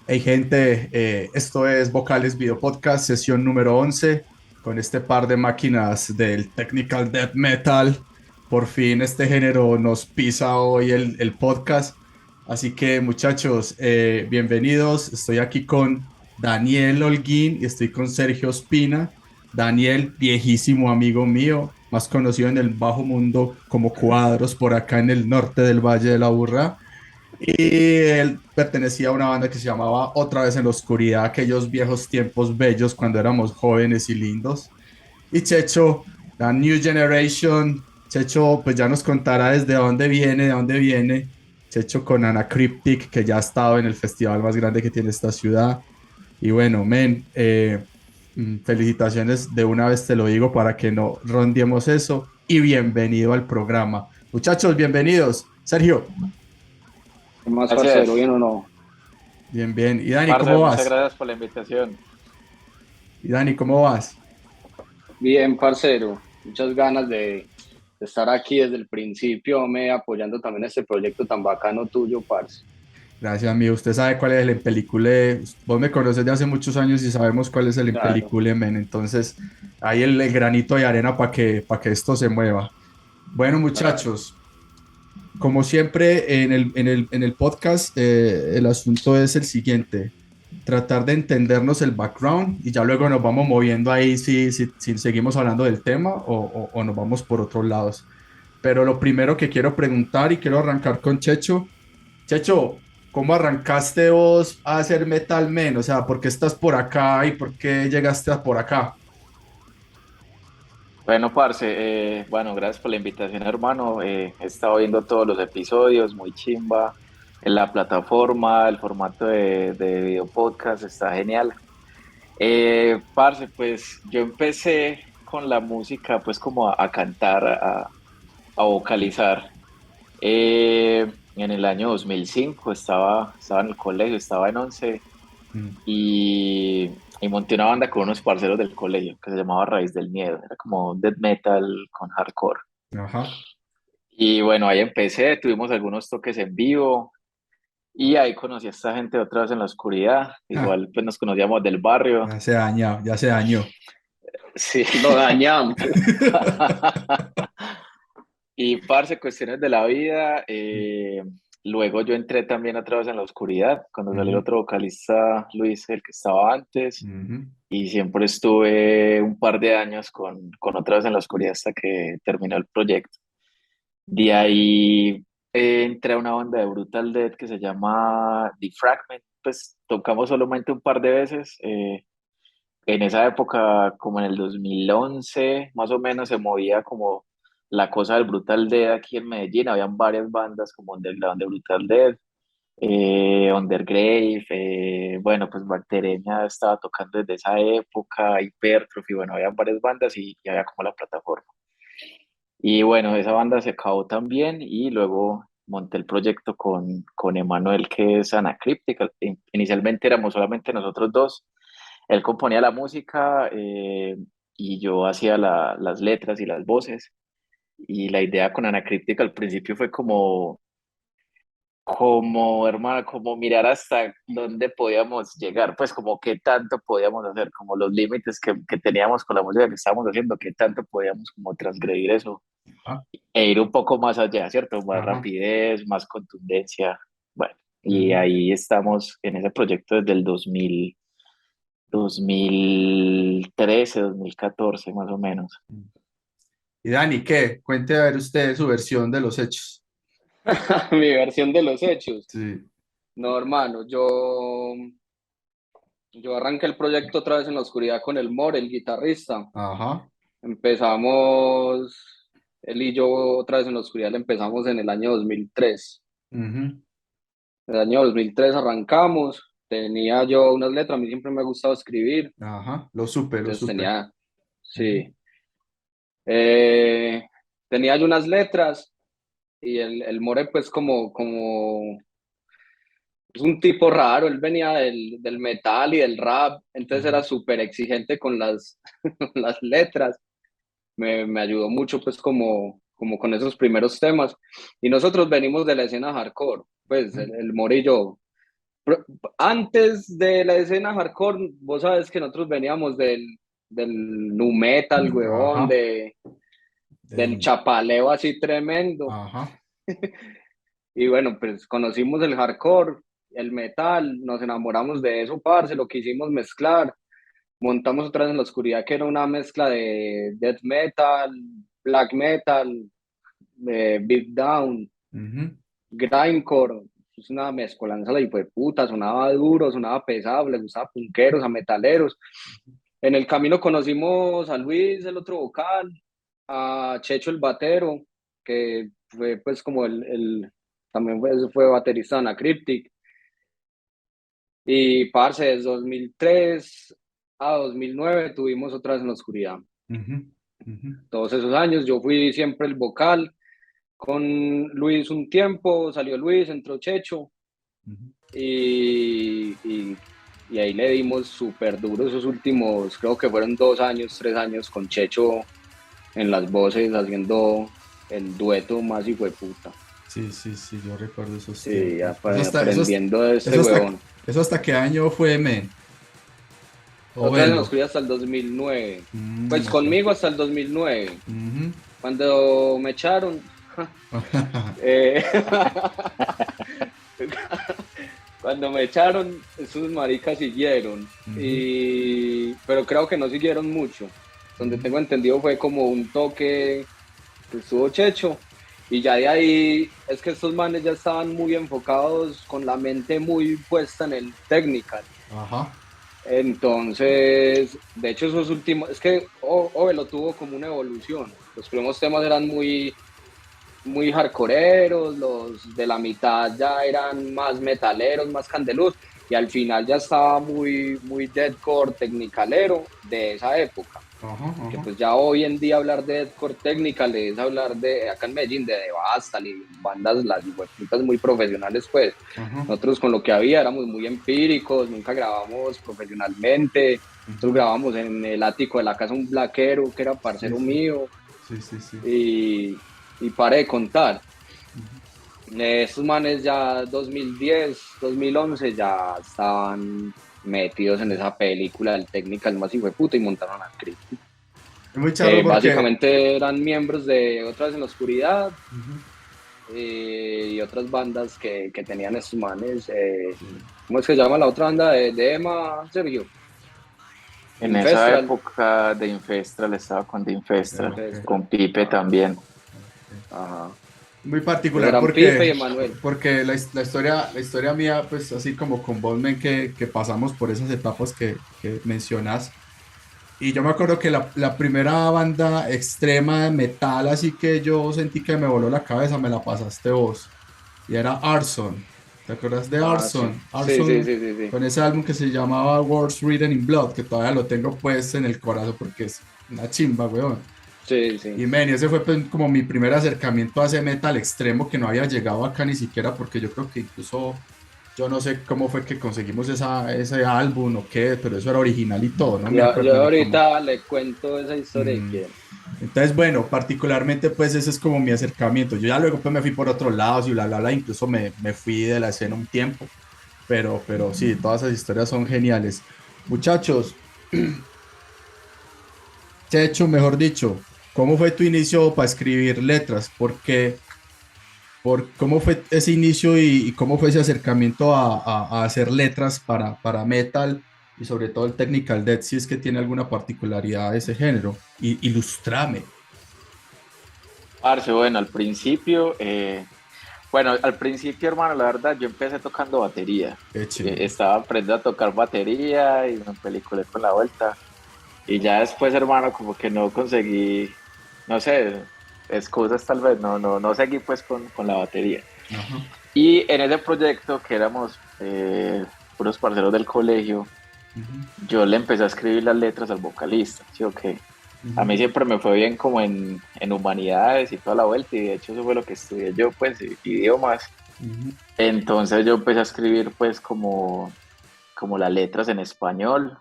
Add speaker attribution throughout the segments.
Speaker 1: Hey gente, esto es Vocales Video Podcast, sesión número 11, con este par de máquinas del Technical Death Metal. Por fin este género nos pisa hoy el podcast. Así que muchachos, bienvenidos. Estoy aquí con Daniel Holguín y estoy con Sergio Espina. Daniel, viejísimo amigo mío, más conocido en el bajo mundo como Cuadros, por acá en el norte del Valle de la Burra. Y él pertenecía a una banda que se llamaba Otra vez en la oscuridad, aquellos viejos tiempos bellos cuando éramos jóvenes y lindos. Y Checho, la New Generation, Checho pues ya nos contará desde dónde viene, de dónde viene. Checho con Anacryptic, que ya ha estado en el festival más grande que tiene esta ciudad. Y bueno, men, felicitaciones de una vez te lo digo para que no rondiemos eso. Y bienvenido al programa. Muchachos, bienvenidos. Sergio,
Speaker 2: ¿Qué más, parcero?
Speaker 3: Gracias,
Speaker 2: ¿Bien o no?
Speaker 1: bien, bien. ¿Y Dani,
Speaker 3: parce,
Speaker 1: cómo
Speaker 3: muchas
Speaker 1: vas?
Speaker 3: gracias por la invitación.
Speaker 1: Y Dani, ¿cómo vas?
Speaker 2: Bien, parcero. Muchas ganas de estar aquí desde el principio, me apoyando también este proyecto tan bacano tuyo, parce.
Speaker 1: Gracias, amigo. Usted sabe cuál es el Empelicule. Vos me conoces de hace muchos años y sabemos cuál es el
Speaker 2: Claro.
Speaker 1: Empelicule, men. Entonces, ahí el granito de arena para que esto se mueva. Bueno,
Speaker 2: Claro.
Speaker 1: muchachos, como siempre en el podcast, el asunto es el siguiente. Tratar de entendernos el background y ya luego nos vamos moviendo ahí si seguimos hablando del tema o nos vamos por otros lados. Pero lo primero que quiero preguntar y quiero arrancar con Checho. Checho, ¿cómo arrancaste vos a hacer Metal Men? O sea, ¿por qué estás por acá y por qué llegaste a por acá?
Speaker 3: Bueno, parce, bueno, gracias por la invitación, hermano. He estado viendo todos los episodios, muy chimba. En la plataforma, el formato de video podcast está genial. Parce, pues yo empecé con la música, pues como a cantar, a vocalizar. En el año 2005 estaba en el colegio, estaba en 11
Speaker 1: Mm,
Speaker 3: y monté una banda con unos parceros del colegio que se llamaba Raíz del Miedo. Era como death metal con hardcore.
Speaker 1: ajá.
Speaker 3: Y bueno, ahí empecé, tuvimos algunos toques en vivo y ahí conocí a esta gente otra vez en la oscuridad.
Speaker 1: Ah,
Speaker 3: Igual pues nos conocíamos del barrio.
Speaker 1: ya se dañó, ya se dañó.
Speaker 3: Sí.
Speaker 2: Lo dañamos.
Speaker 3: Y parce, cuestiones de la vida. Luego yo entré también otra vez en la oscuridad, cuando salió el
Speaker 1: Ujú,
Speaker 3: otro vocalista, Luis, el que estaba antes.
Speaker 1: ujú.
Speaker 3: Y siempre estuve un par de años con otra vez en la oscuridad hasta que terminó el proyecto. De ahí entré a una banda de Brutal Death que se llama The Fragment. Pues tocamos solamente un par de veces. En esa época, como en el 2011, más o menos, se movía como la cosa del Brutal Death aquí en Medellín. Habían varias bandas como Underground de Brutal Death, Undergrave, bueno, pues Bacteremia estaba tocando desde esa época, Hypertrophy, bueno, había varias bandas y había como la plataforma. Y bueno, esa banda se acabó también y luego monté el proyecto con Emanuel, que es Anacryptic. Inicialmente éramos solamente nosotros dos. Él componía la música y yo hacía las letras y las voces. Y la idea con Anacryptic al principio fue como, hermano, como mirar hasta dónde podíamos llegar, pues como qué tanto podíamos hacer, como los límites que teníamos con la música que estábamos haciendo, qué tanto podíamos como transgredir eso
Speaker 1: Ah,
Speaker 3: e ir un poco más allá, ¿cierto? Más
Speaker 1: ajá.
Speaker 3: rapidez, más contundencia. Bueno, y
Speaker 1: Ujú.
Speaker 3: ahí estamos en ese proyecto desde el 2013, 2014 más o menos.
Speaker 1: Y Dani, ¿qué? Cuente a ver usted su versión de los hechos.
Speaker 2: Mi versión de los hechos.
Speaker 1: Sí.
Speaker 2: No, hermano, yo arranqué el proyecto otra vez en la oscuridad con el More, el guitarrista.
Speaker 1: Ajá.
Speaker 2: Empezamos, él y yo otra vez en la oscuridad, le empezamos en el año 2003.
Speaker 1: Ujú,
Speaker 2: En el año 2003 arrancamos, tenía yo unas letras, a mí siempre me ha gustado escribir,
Speaker 1: ajá. Lo supe, lo
Speaker 2: entonces
Speaker 1: supe.
Speaker 2: tenía,
Speaker 1: Ujú.
Speaker 2: sí, eh, tenía yo unas letras y el More pues como es un tipo raro, él venía del metal y del rap, entonces era
Speaker 1: Ujú.
Speaker 2: súper exigente con las letras, me ayudó mucho pues como con esos primeros temas y nosotros venimos de la escena hardcore, pues
Speaker 1: Ujú.
Speaker 2: el More y yo. Pro- Antes de la escena hardcore, vos sabes que nosotros veníamos del nu metal, huevón,
Speaker 1: Ajá,
Speaker 2: del
Speaker 1: del,
Speaker 2: chapaleo así tremendo.
Speaker 1: ajá.
Speaker 2: Y bueno, pues conocimos el hardcore, el metal, nos enamoramos de eso, parce, lo quisimos mezclar. Montamos otra vez en la oscuridad, que era una mezcla de death metal, black metal, beat down,
Speaker 1: Ujú,
Speaker 2: grindcore. Es una mezcolanza, la hijo de puta, sonaba duro, sonaba pesado, le gustaba a punqueros, a metaleros. En el camino conocimos a Luis, el otro vocal, a Checho, el batero, que fue pues como también fue baterista en Cryptic. Y parce, desde 2003 a 2009 tuvimos otras en la oscuridad.
Speaker 1: ujú, ujú,
Speaker 2: Todos esos años yo fui siempre el vocal. Con Luis un tiempo, salió Luis, entró Checho
Speaker 1: ujú.
Speaker 2: y, y ahí le dimos súper duro esos últimos, creo que fueron 2 años, 3 años con Checho en las voces haciendo el dueto más hijo de puta.
Speaker 1: Sí, sí, sí, yo recuerdo esos
Speaker 2: Sí,
Speaker 1: tiempos.
Speaker 2: aprendiendo de ese
Speaker 1: Eso hasta,
Speaker 2: huevón.
Speaker 1: eso hasta qué año fue, men, o
Speaker 2: Otra vez nos
Speaker 1: Velo.
Speaker 2: fui hasta el 2009. Pues
Speaker 1: Ok.
Speaker 2: conmigo hasta el 2009.
Speaker 1: Ujú.
Speaker 2: Cuando me echaron, eh, cuando me echaron, esos maricas siguieron.
Speaker 1: Ujú,
Speaker 2: Pero creo que no siguieron mucho. Donde
Speaker 1: ujú.
Speaker 2: tengo entendido fue como un toque que estuvo Checho. Y ya de ahí es que estos manes ya estaban muy enfocados con la mente muy puesta en el technical.
Speaker 1: Ajá.
Speaker 2: Entonces, de hecho, esos últimos, es que Ove lo tuvo como una evolución. Los primeros temas eran muy hardcoreeros, los de la mitad ya eran más metaleros, más candeluz, y al final ya estaba muy deathcore tecnicalero de esa época.
Speaker 1: Ajá,
Speaker 2: Que
Speaker 1: ajá.
Speaker 2: pues ya hoy en día hablar de deathcore technical es hablar de, acá en Medellín, de Devastal y bandas, las putas muy profesionales, pues.
Speaker 1: Ajá.
Speaker 2: Nosotros con lo que había éramos muy empíricos, nunca grabamos profesionalmente. Nosotros
Speaker 1: Ujú.
Speaker 2: grabamos en el ático de la casa un blaquero que era
Speaker 1: Sí,
Speaker 2: parcero
Speaker 1: sí.
Speaker 2: mío,
Speaker 1: Sí, sí, sí.
Speaker 2: y paré de contar.
Speaker 1: Ujú.
Speaker 2: Estos manes ya 2010, 2011 ya estaban metidos en esa película del Technical más hijo de puta y montaron a Cryptic,
Speaker 1: Es muy charro
Speaker 2: que
Speaker 1: porque
Speaker 2: básicamente eran miembros de Otras en la Oscuridad,
Speaker 1: ujú,
Speaker 2: y otras bandas que tenían estos manes.
Speaker 1: sí.
Speaker 2: ¿Cómo es que se llama la otra banda de Emma, Sergio?
Speaker 3: En esa
Speaker 2: Infestral.
Speaker 3: época de Infestral estaba con The Infestral,
Speaker 1: Ok,
Speaker 2: Infestral.
Speaker 3: con Pipe
Speaker 2: Ajá,
Speaker 3: también.
Speaker 1: ok.
Speaker 2: ajá.
Speaker 1: Muy
Speaker 2: Entonces
Speaker 1: particular
Speaker 2: eran Pipe y
Speaker 1: porque,
Speaker 2: Emanuel.
Speaker 1: porque la historia mía, pues así como con Bosman, que pasamos por esas etapas que mencionas. Y yo me acuerdo que la primera banda extrema de metal, así que yo sentí que me voló la cabeza, me la pasaste vos. Y era Arson. ¿Te acuerdas de
Speaker 2: Ah, sí.
Speaker 1: Arson?
Speaker 2: Sí, sí,
Speaker 1: Arson
Speaker 2: sí, sí, sí.
Speaker 1: con ese álbum que se llamaba Words Written in Blood, que todavía lo tengo puesto en el corazón porque es una chimba, weón.
Speaker 2: Sí, sí.
Speaker 1: Y men, ese fue pues, como mi primer acercamiento a ese metal extremo que no había llegado acá ni siquiera porque yo creo que incluso yo no sé cómo fue que conseguimos ese álbum o qué, pero eso era original y todo, no me
Speaker 2: Yo
Speaker 1: acuerdo ni cómo.
Speaker 2: ahorita le cuento esa historia y
Speaker 1: Mm,
Speaker 2: quiere.
Speaker 1: Entonces, bueno, particularmente pues ese es como mi acercamiento. Yo ya luego pues me fui por otros lados y bla, bla, bla, incluso me fui de la escena un tiempo, pero sí, todas esas historias son geniales. Muchachos, Checho, mejor dicho, ¿cómo fue tu inicio para escribir letras? ¿Cómo fue ese inicio y cómo fue ese acercamiento a hacer letras para metal y sobre todo el technical death, si es que tiene alguna particularidad de ese género? Ilustrame.
Speaker 3: Parce, bueno, al principio, hermano, la verdad, yo empecé tocando batería.
Speaker 1: Qué chimba.
Speaker 3: Estaba aprendiendo a tocar batería y me peliculé con la vuelta. Y ya después, hermano, como que no conseguí, no sé, excusas tal vez, no seguí pues con la batería.
Speaker 1: Ajá.
Speaker 3: Y en ese proyecto, que éramos puros parceros del colegio,
Speaker 1: Ujú,
Speaker 3: yo le empecé a escribir las letras al vocalista, ¿sí o qué? A
Speaker 1: ujú,
Speaker 3: mí siempre me fue bien como en humanidades y toda la vuelta, y de hecho eso fue lo que estudié yo, pues, idiomas.
Speaker 1: ujú,
Speaker 3: Entonces yo empecé a escribir pues como las letras en español.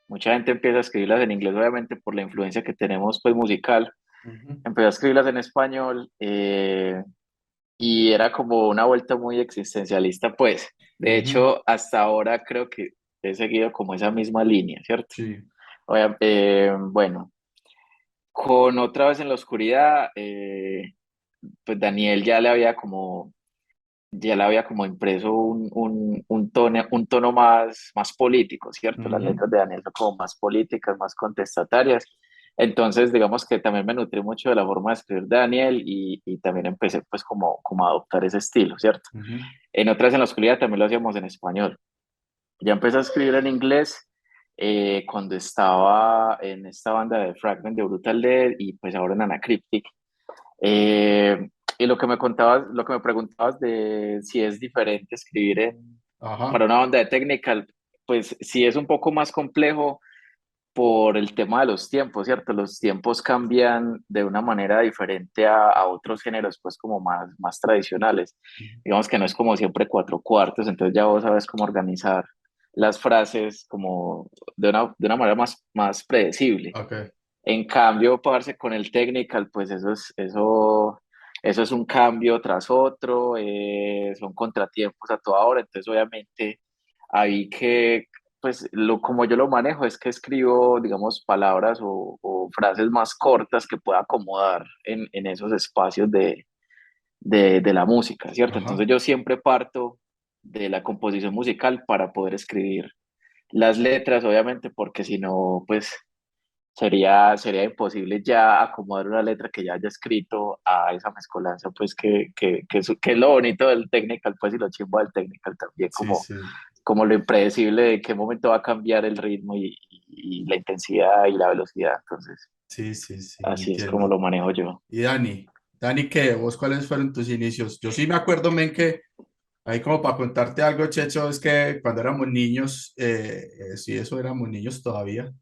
Speaker 3: Mucha gente empieza a escribirlas en inglés, obviamente por la influencia que tenemos pues musical.
Speaker 1: ujú,
Speaker 3: Empecé a escribirlas en español, y era como una vuelta muy existencialista, pues. De
Speaker 1: Ujú.
Speaker 3: hecho, hasta ahora creo que he seguido como esa misma línea, ¿cierto?
Speaker 1: Sí.
Speaker 3: Bueno, con Otra vez en la oscuridad, pues Daniel ya le había como impreso un tono más político, ¿cierto? Las
Speaker 1: Ujú.
Speaker 3: letras de Daniel son como más políticas, más contestatarias. Entonces, digamos que también me nutrí mucho de la forma de escribir de Daniel y también empecé pues como a adoptar ese estilo, ¿cierto?
Speaker 1: Ujú.
Speaker 3: En Otras en la oscuridad también lo hacíamos en español. Ya empecé a escribir en inglés cuando estaba en esta banda de Fragment de Brutal Dead y pues ahora en Anacryptic. Y lo que me preguntabas de si es diferente escribir para
Speaker 1: Ajá.
Speaker 3: una banda de technical, pues sí es un poco más complejo por el tema de los tiempos, ¿cierto? Los tiempos cambian de una manera diferente a otros géneros, pues como más tradicionales. Digamos que no es como siempre cuatro cuartos, entonces ya vos sabes cómo organizar las frases como de una manera más predecible.
Speaker 1: Ok.
Speaker 3: En cambio, parce, con el technical, pues eso es un cambio tras otro, son contratiempos a toda hora, entonces obviamente ahí que, pues como yo lo manejo es que escribo, digamos, palabras o frases más cortas que pueda acomodar en esos espacios de la música, ¿cierto?
Speaker 1: Ajá.
Speaker 3: Entonces yo siempre parto de la composición musical para poder escribir las letras, obviamente, porque si no, pues sería imposible ya acomodar una letra que ya haya escrito a esa mezcolanza, pues que es lo bonito del technical, pues y lo chimbo del technical también,
Speaker 1: Sí, sí.
Speaker 3: como lo impredecible de qué momento va a cambiar el ritmo y la intensidad y la velocidad. Entonces,
Speaker 1: Sí, sí, sí,
Speaker 3: así es como
Speaker 1: entiendo.
Speaker 3: lo manejo yo.
Speaker 1: Y Dani, ¿qué? ¿Vos cuáles fueron tus inicios? Yo sí me acuerdo, men, que ahí como para contarte algo, Checho, es que cuando éramos niños, sí, eso éramos niños todavía.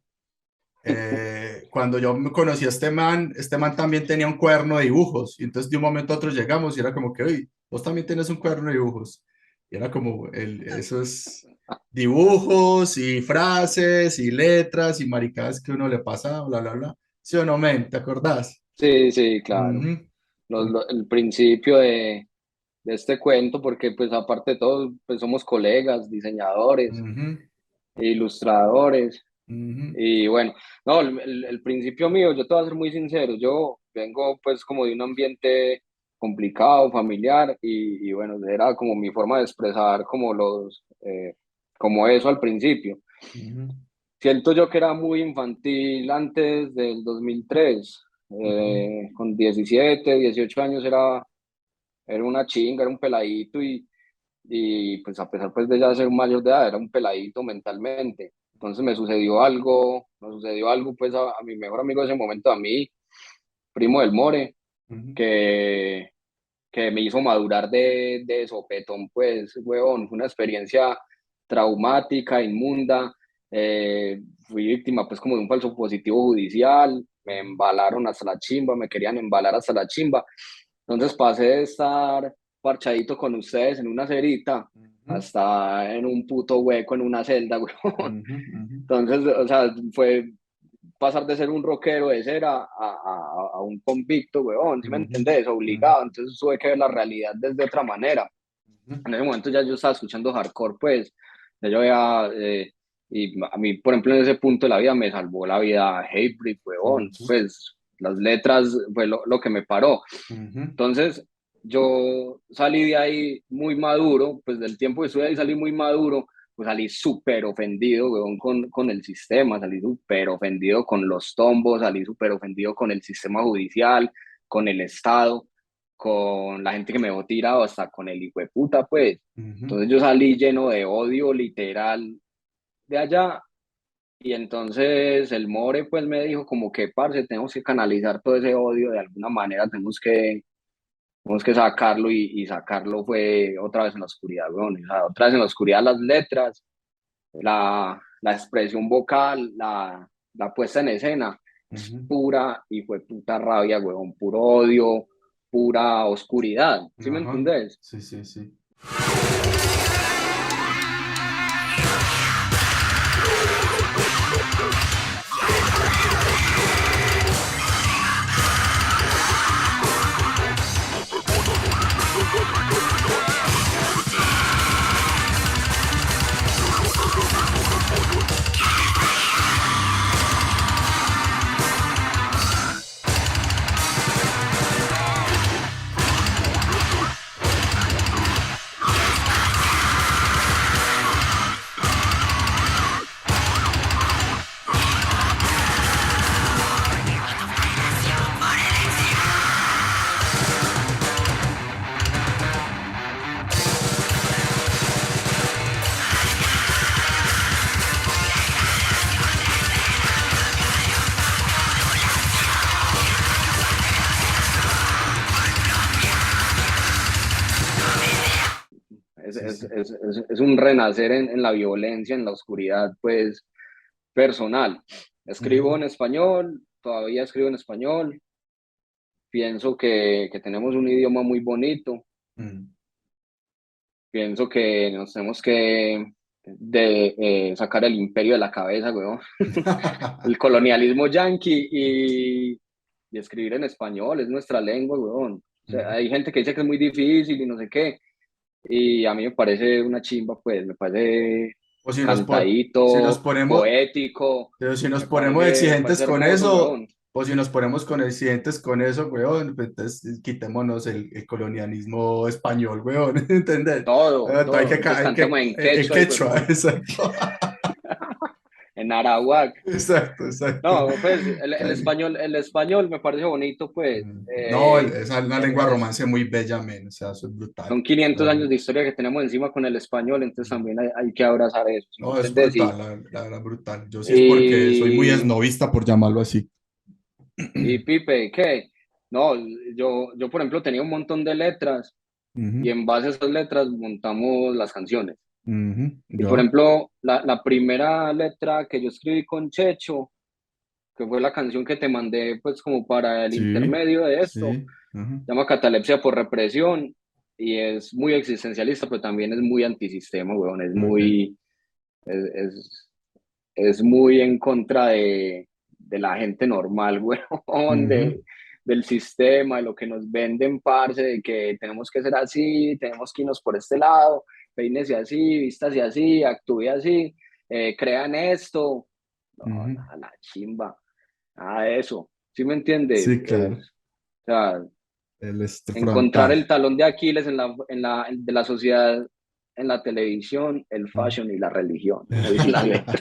Speaker 1: Cuando yo me conocí a este man también tenía un cuaderno de dibujos. Y entonces de un momento a otro llegamos y era como que, oye, vos también tienes un cuaderno de dibujos. Y era como, esos dibujos y frases y letras y maricadas que uno le pasa, bla, bla, bla. ¿Sí o no, men? ¿Te acordás?
Speaker 2: Sí, sí, claro.
Speaker 1: Ujú.
Speaker 2: El principio de este cuento, porque pues aparte de todo, pues somos colegas, diseñadores,
Speaker 1: Ujú.
Speaker 2: ilustradores.
Speaker 1: Ujú.
Speaker 2: Y bueno, no, el principio mío, yo te voy a ser muy sincero, yo vengo pues como de un ambiente complicado, familiar, y bueno, era como mi forma de expresar como eso al principio.
Speaker 1: Ujú.
Speaker 2: Siento yo que era muy infantil antes del 2003,
Speaker 1: Ujú.
Speaker 2: con 17 18 años era una chinga, era un peladito y pues a pesar pues de ya ser un mayor de edad, era un peladito mentalmente. Entonces me sucedió algo pues a mi mejor amigo de ese momento, a mí, primo del More,
Speaker 1: Ujú.
Speaker 2: que, que me hizo madurar de sopetón, pues, huevón, fue una experiencia traumática, inmunda. Fui víctima pues como de un falso positivo judicial, me embalaron hasta la chimba, me querían embalar hasta la chimba. Entonces pasé de estar parchadito con ustedes en una cerita
Speaker 1: Ujú.
Speaker 2: hasta en un puto hueco en una celda, huevón.
Speaker 1: Ujú. Ujú.
Speaker 2: Entonces, o sea, fue pasar de ser un rockero de cera a un convicto, huevón, ¿sí me
Speaker 1: Ujú.
Speaker 2: entendés?
Speaker 1: Ujú.
Speaker 2: Obligado. Entonces tuve que ver la realidad desde otra manera.
Speaker 1: Ujú.
Speaker 2: En ese momento ya yo estaba escuchando hardcore, pues, ya yo había, y a mí, por ejemplo, en ese punto de la vida me salvó la vida Hatebreed, huevón,
Speaker 1: Ujú.
Speaker 2: pues, las letras fue lo que me paró.
Speaker 1: Ujú.
Speaker 2: Entonces, yo salí de ahí muy maduro, pues del tiempo que estuve ahí salí muy maduro, pues salí súper ofendido, weón, con el sistema, salí súper ofendido con los tombos, salí súper ofendido con el sistema judicial, con el Estado, con la gente que me dejó tirado, hasta con el hijo de puta, pues.
Speaker 1: Ujú.
Speaker 2: Entonces yo salí lleno de odio literal de allá y entonces el More pues me dijo como que, parce, tenemos que canalizar todo ese odio de alguna manera, tenemos que sacarlo y sacarlo fue otra vez en la oscuridad, weón. O sea, otra vez en la oscuridad las letras, la expresión vocal, la puesta en escena, es
Speaker 1: Ujú.
Speaker 2: pura y fue puta rabia, weón, puro odio, pura oscuridad, ¿sí me
Speaker 1: Ajá.
Speaker 2: entendés?
Speaker 1: Sí, sí, sí. Sí, sí.
Speaker 2: es un renacer en la violencia, en la oscuridad, pues, personal. Escribo
Speaker 1: Ujú,
Speaker 2: en español, todavía escribo en español, pienso que tenemos un idioma muy bonito,
Speaker 1: mm.
Speaker 2: pienso que nos tenemos que sacar el imperio de la cabeza, weón. El colonialismo yanqui y escribir en español, es nuestra lengua, weón. O sea,
Speaker 1: Ujú.
Speaker 2: hay gente que dice que es muy difícil y no sé qué, y a mí me parece una chimba, pues, me parece
Speaker 1: O si nos
Speaker 2: cantadito,
Speaker 1: ponemos,
Speaker 2: poético,
Speaker 1: pero si nos ponemos
Speaker 2: me
Speaker 1: exigentes
Speaker 2: parece
Speaker 1: con
Speaker 2: hermoso,
Speaker 1: eso,
Speaker 2: weón.
Speaker 1: o si nos ponemos con exigentes con eso, weón, pues entonces quitémonos el colonialismo español, weón, ¿entendés?
Speaker 2: Todo,
Speaker 1: Hay
Speaker 2: todo. Entonces cantemos en
Speaker 1: en
Speaker 2: quechua, hijo de
Speaker 1: quechua,
Speaker 2: puta,
Speaker 1: exacto.
Speaker 2: en arawak.
Speaker 1: Exacto, exacto.
Speaker 2: No, pues
Speaker 1: Cali.
Speaker 2: el español me parece bonito, pues.
Speaker 1: No, esa es una lengua romance muy bella, men, o sea, eso es brutal,
Speaker 2: Son 500 años
Speaker 1: realmente.
Speaker 2: de historia que tenemos encima con el español, entonces también hay que abrazar eso, ¿sí me
Speaker 1: No, es
Speaker 2: entendés?
Speaker 1: brutal, la verdad, brutal. Yo sí es porque soy muy
Speaker 2: Y,
Speaker 1: esnovista, por llamarlo así.
Speaker 2: y Pipe, ¿qué? No, yo, por ejemplo, tenía un montón de letras y
Speaker 1: Ujú,
Speaker 2: en base a esas letras montamos las canciones.
Speaker 1: ujú,
Speaker 2: Y por
Speaker 1: yo,
Speaker 2: ejemplo, la primera letra que yo escribí con Checho, que fue la canción que te mandé, pues como para el
Speaker 1: sí,
Speaker 2: intermedio de esto,
Speaker 1: sí. Ujú,
Speaker 2: se llama Catalepsia por represión y es muy existencialista, pero también es muy antisistema, weón,
Speaker 1: ok.
Speaker 2: es, es, es muy en contra de la gente normal, weón,
Speaker 1: Ujú,
Speaker 2: del sistema, de lo que nos venden, parce, de que tenemos que ser así, tenemos que irnos por este lado, peínese así, vístase así, actúe así, crean esto, no,
Speaker 1: ujú.
Speaker 2: la chimba, nada de eso, ¿sí me entiende?
Speaker 1: Sí, claro.
Speaker 2: O sea,
Speaker 1: El
Speaker 2: encontrar
Speaker 1: frontal.
Speaker 2: el talón de Aquiles de la sociedad en la televisión, el
Speaker 1: Ujú.
Speaker 2: fashion y la religión, como dice la letra.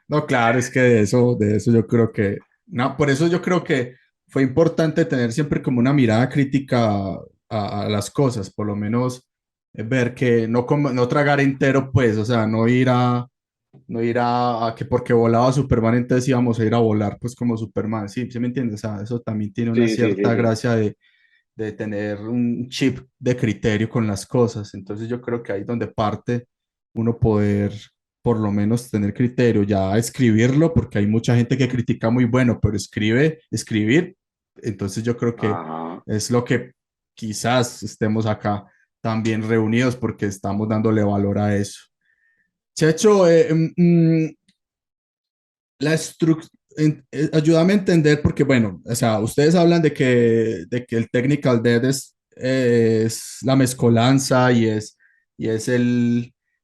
Speaker 1: No, claro, es que de eso yo creo que, no, por eso yo creo que fue importante tener siempre como una mirada crítica a las cosas, por lo menos ver que no, no tragar entero, pues, o sea, no ir a que porque volaba Superman, entonces íbamos a ir a volar, pues, como Superman, sí, ¿sí me entiendes? O sea, eso también tiene una
Speaker 2: Sí, sí, sí,
Speaker 1: cierta
Speaker 2: sí.
Speaker 1: gracia de tener un chip de criterio con las cosas, entonces yo creo que ahí es donde parte uno poder por lo menos tener criterio, ya escribirlo, porque hay mucha gente que critica muy bueno, pero escribir, entonces yo creo que
Speaker 2: Ajá.
Speaker 1: es lo que quizás estemos acá también reunidos porque estamos dándole valor a eso. Checho, la estructura, ayúdame a entender porque, bueno, o sea, ustedes hablan de que el technical debt es la mezcolanza y es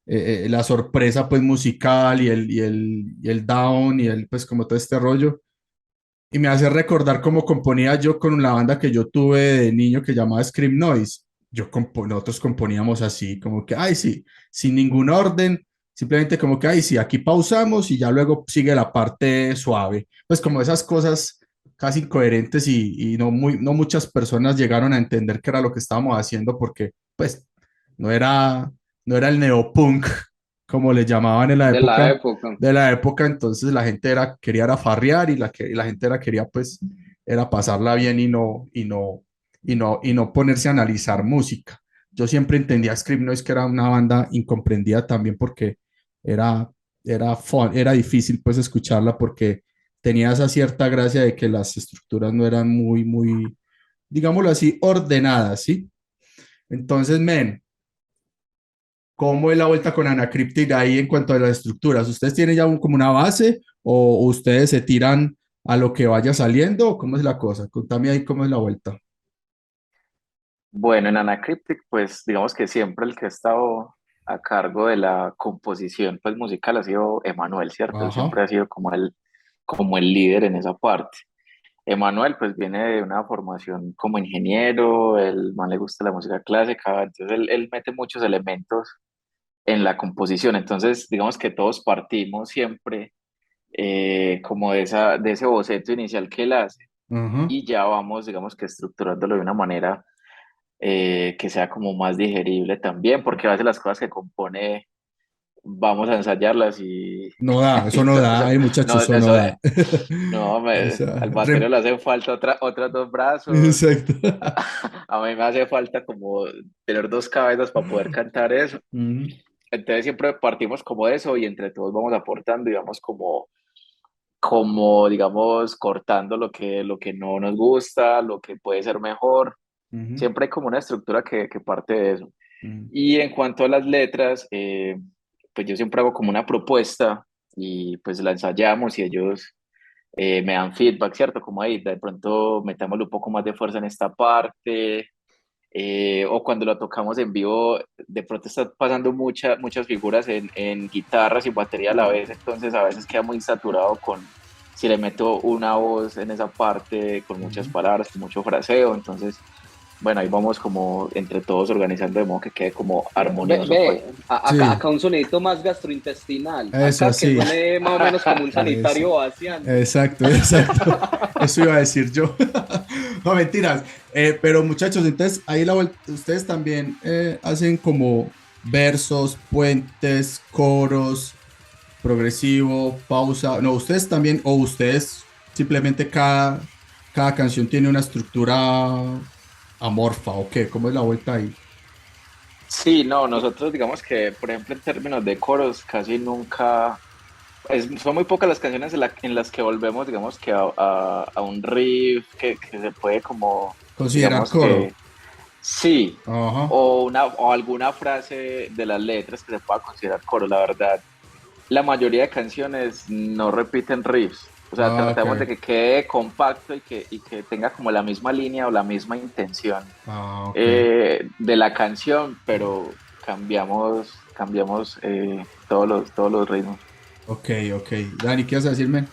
Speaker 1: la sorpresa, pues, musical y el down y el, pues, como todo este rollo. Y me hace recordar cómo componía yo con la banda que yo tuve de niño que llamaba Scream Noise. Nosotros componíamos así, como que, ay, sí, sin ningún orden, simplemente como que, ay, sí, aquí pausamos y ya luego sigue la parte suave. Pues como esas cosas casi incoherentes y no, no muchas personas llegaron a entender qué era lo que estábamos haciendo porque, pues, no era, no era el neopunk, como le llamaban en la
Speaker 2: De la
Speaker 1: época
Speaker 2: época.
Speaker 1: de la época, entonces la gente era, quería era farrear y la gente era, quería pues, era pasarla bien y no ponerse a analizar música. Yo siempre entendía a Script Noise que era una banda incomprendida también porque era, era difícil pues escucharla porque tenía esa cierta gracia de que las estructuras no eran muy, digámoslo así, ordenadas, ¿sí? Entonces, men, ¿cómo es la vuelta con Anacryptic ahí en cuanto a las estructuras? ¿Ustedes tienen ya como una base o ustedes se tiran a lo que vaya saliendo? ¿O cómo es la cosa? Contame ahí cómo es la vuelta.
Speaker 3: Bueno, en Anacryptic, pues digamos que siempre el que ha estado a cargo de la composición pues, musical ha sido Emanuel, ¿cierto? Él
Speaker 1: Ajá.
Speaker 3: siempre ha sido como el líder en esa parte. Emanuel pues viene de una formación como ingeniero, el man le gusta la música clásica, entonces él mete muchos elementos en la composición, entonces digamos que todos partimos siempre como de ese boceto inicial que él hace
Speaker 1: Ajá.
Speaker 3: y ya vamos digamos que estructurándolo de una manera que sea como más digerible también, porque a veces las cosas que compone vamos a ensayarlas y,
Speaker 1: No da, eso
Speaker 3: y
Speaker 1: no
Speaker 3: todo
Speaker 1: da,
Speaker 3: eso.
Speaker 1: ay muchachos,
Speaker 3: No,
Speaker 1: eso no
Speaker 3: eso,
Speaker 1: da.
Speaker 3: no,
Speaker 1: O sea,
Speaker 3: al baterio le hacen falta otras dos brazos.
Speaker 1: exacto.
Speaker 3: A mí me hace falta como tener dos cabezas para poder cantar eso.
Speaker 1: Mm,
Speaker 3: Entonces siempre partimos como de eso y entre todos vamos aportando y vamos como digamos, cortando lo que no nos gusta, lo que puede ser mejor.
Speaker 1: ujú,
Speaker 3: Siempre hay como una estructura que parte de eso.
Speaker 1: mm,
Speaker 3: Y en cuanto a las letras, pues yo siempre hago como una propuesta y pues la ensayamos y ellos me dan feedback, ¿cierto? Como ahí, de pronto metámosle un poco más de fuerza en esta parte, o cuando lo tocamos en vivo, de pronto está pasando muchas figuras en guitarras y batería a la vez, entonces a veces queda muy saturado si le meto una voz en esa parte, con muchas
Speaker 1: ujú.
Speaker 3: palabras, con mucho fraseo, entonces, bueno, ahí vamos como entre todos organizando de modo que quede como armonioso, pues.
Speaker 1: Sí,
Speaker 2: Acá un sonidito más gastrointestinal.
Speaker 1: eso
Speaker 2: Acá que
Speaker 1: así.
Speaker 2: suene más o menos como un
Speaker 1: Eso.
Speaker 2: sanitario vaciando.
Speaker 1: Exacto, exacto. Eso iba a decir yo. No, mentiras. Pero muchachos, entonces ahí ustedes también hacen como versos, puentes, coros, progresivo, pausa. No, ustedes también, o ustedes simplemente cada canción tiene una estructura amorfa, ¿o qué? ¿Cómo es la vuelta ahí?
Speaker 3: Sí, no, nosotros digamos que, por ejemplo, en términos de coros, casi nunca, son muy pocas las canciones en las que volvemos, digamos que a un riff que se puede como,
Speaker 1: Considerar
Speaker 3: digamos
Speaker 1: coro.
Speaker 3: que sí,
Speaker 1: Ajá.
Speaker 3: o alguna frase de las letras que se pueda considerar coro, la verdad. La mayoría de canciones no repiten riffs, o sea,
Speaker 1: Ah, ok.
Speaker 3: tratamos de que quede compacto y que tenga como la misma línea o la misma intención
Speaker 1: Ah, ok.
Speaker 3: de la canción, pero cambiamos todos los ritmos.
Speaker 1: Ok, ok. Dani, ¿qué vas a decirme?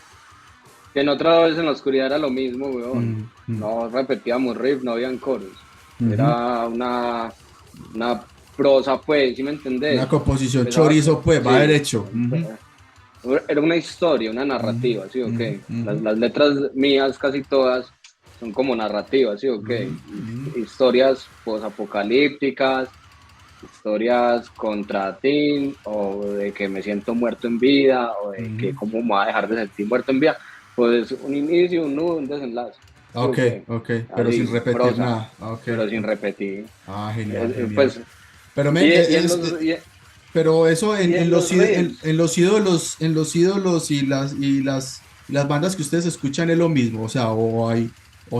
Speaker 2: Que en otra vez en la oscuridad era lo mismo, weón.
Speaker 1: Mm, mm,
Speaker 2: No repetíamos riff, no habían coros.
Speaker 1: ujú.
Speaker 2: Era una prosa, pues, ¿sí me
Speaker 1: Una
Speaker 2: entendés?
Speaker 1: composición
Speaker 2: Empezaba,
Speaker 1: chorizo, pues, va
Speaker 2: sí,
Speaker 1: derecho. Ujú,
Speaker 2: era una historia, una
Speaker 1: ujú,
Speaker 2: narrativa, ¿sí o
Speaker 1: ujú,
Speaker 2: qué?
Speaker 1: ujú,
Speaker 2: Las letras mías, casi todas, son como narrativas, ¿sí o
Speaker 1: ujú,
Speaker 2: qué?
Speaker 1: ujú,
Speaker 2: Historias posapocalípticas, historias contra ti, o de que me siento muerto en vida, o de que
Speaker 1: ujú.
Speaker 2: cómo me voy a dejar de sentir muerto en vida. Pues un inicio, un nudo, un desenlace, ¿sí o
Speaker 1: Ok,
Speaker 2: qué?
Speaker 1: ok, pero sin
Speaker 2: Así,
Speaker 1: repetir
Speaker 2: prosa,
Speaker 1: nada. Ah, ok,
Speaker 2: pero sin
Speaker 1: ok.
Speaker 2: repetir.
Speaker 1: Ah, genial, genial.
Speaker 2: Pues,
Speaker 1: Pero,
Speaker 2: y,
Speaker 1: men,
Speaker 2: y en los, y,
Speaker 1: pero eso
Speaker 2: y en los riffs.
Speaker 1: en los ídolos y las bandas que ustedes escuchan es lo mismo, o sea, o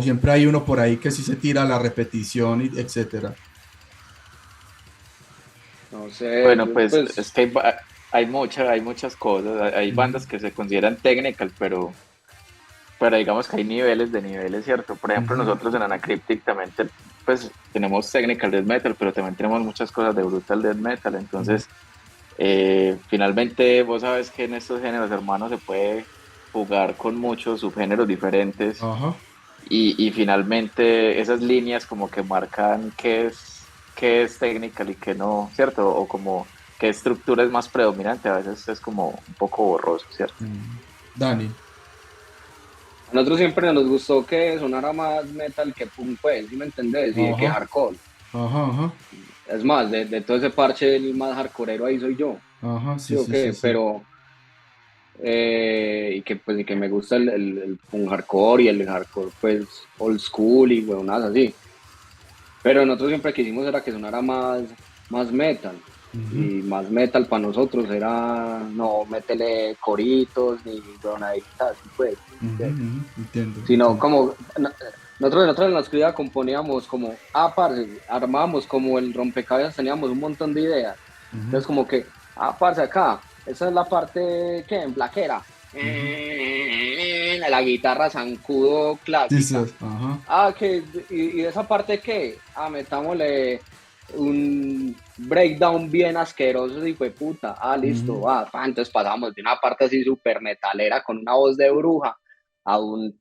Speaker 1: siempre hay uno por ahí que sí se tira a la repetición, y etcétera.
Speaker 2: No sé,
Speaker 3: Bueno, pues es
Speaker 2: pues,
Speaker 3: que hay muchas cosas, hay
Speaker 1: Ujú,
Speaker 3: bandas que se consideran technical, pero digamos que hay niveles de niveles, ¿cierto? Por ejemplo,
Speaker 1: ujú,
Speaker 3: nosotros en Anacryptic también pues, tenemos technical death metal, pero también tenemos muchas cosas de brutal death metal,
Speaker 1: ujú.
Speaker 3: entonces finalmente vos sabes que en estos géneros hermanos se puede jugar con muchos subgéneros diferentes
Speaker 1: Ajá.
Speaker 3: y finalmente esas líneas como que marcan qué es technical y qué no, ¿cierto? O como qué estructura es más predominante, a veces es como un poco borroso, ¿cierto?
Speaker 1: Mm. Dani.
Speaker 2: a nosotros siempre nos gustó que sonara más metal que punk, pues, ¿sí me entendés? Y de que
Speaker 1: Ajá,
Speaker 2: hardcore.
Speaker 1: ajá, ajá,
Speaker 2: Es más, de todo ese parche, el más hardcoreero ahí soy yo,
Speaker 1: ajá,
Speaker 2: ¿sí
Speaker 1: sí,
Speaker 2: o
Speaker 1: sí, sí,
Speaker 2: qué?
Speaker 1: sí.
Speaker 2: Pero, y que me gusta el punk hardcore y el hardcore, pues, old school y huevonadas así. Pero nosotros siempre quisimos era que sonara más metal.
Speaker 1: Ujú,
Speaker 2: Y más metal para nosotros era, no, métele coritos ni huevonaditas, así pues, ¿sí me
Speaker 1: ujú,
Speaker 2: entendés?
Speaker 1: ujú. Entiendo,
Speaker 2: Sino
Speaker 1: entiendo.
Speaker 2: como nosotros en la escritura componíamos como, parce, armábamos como el rompecabezas, teníamos un montón de ideas.
Speaker 1: Ujú,
Speaker 2: Entonces como que, parce, acá, esa es la parte que en plaquera,
Speaker 1: ujú.
Speaker 2: la guitarra zancudo clásica.
Speaker 1: Dices, ajá.
Speaker 2: Y de esa parte qué, metámosle un breakdown bien asqueroso y fue puta,
Speaker 1: Ujú.
Speaker 2: listo, entonces pasamos de una parte así súper metalera con una voz de bruja a un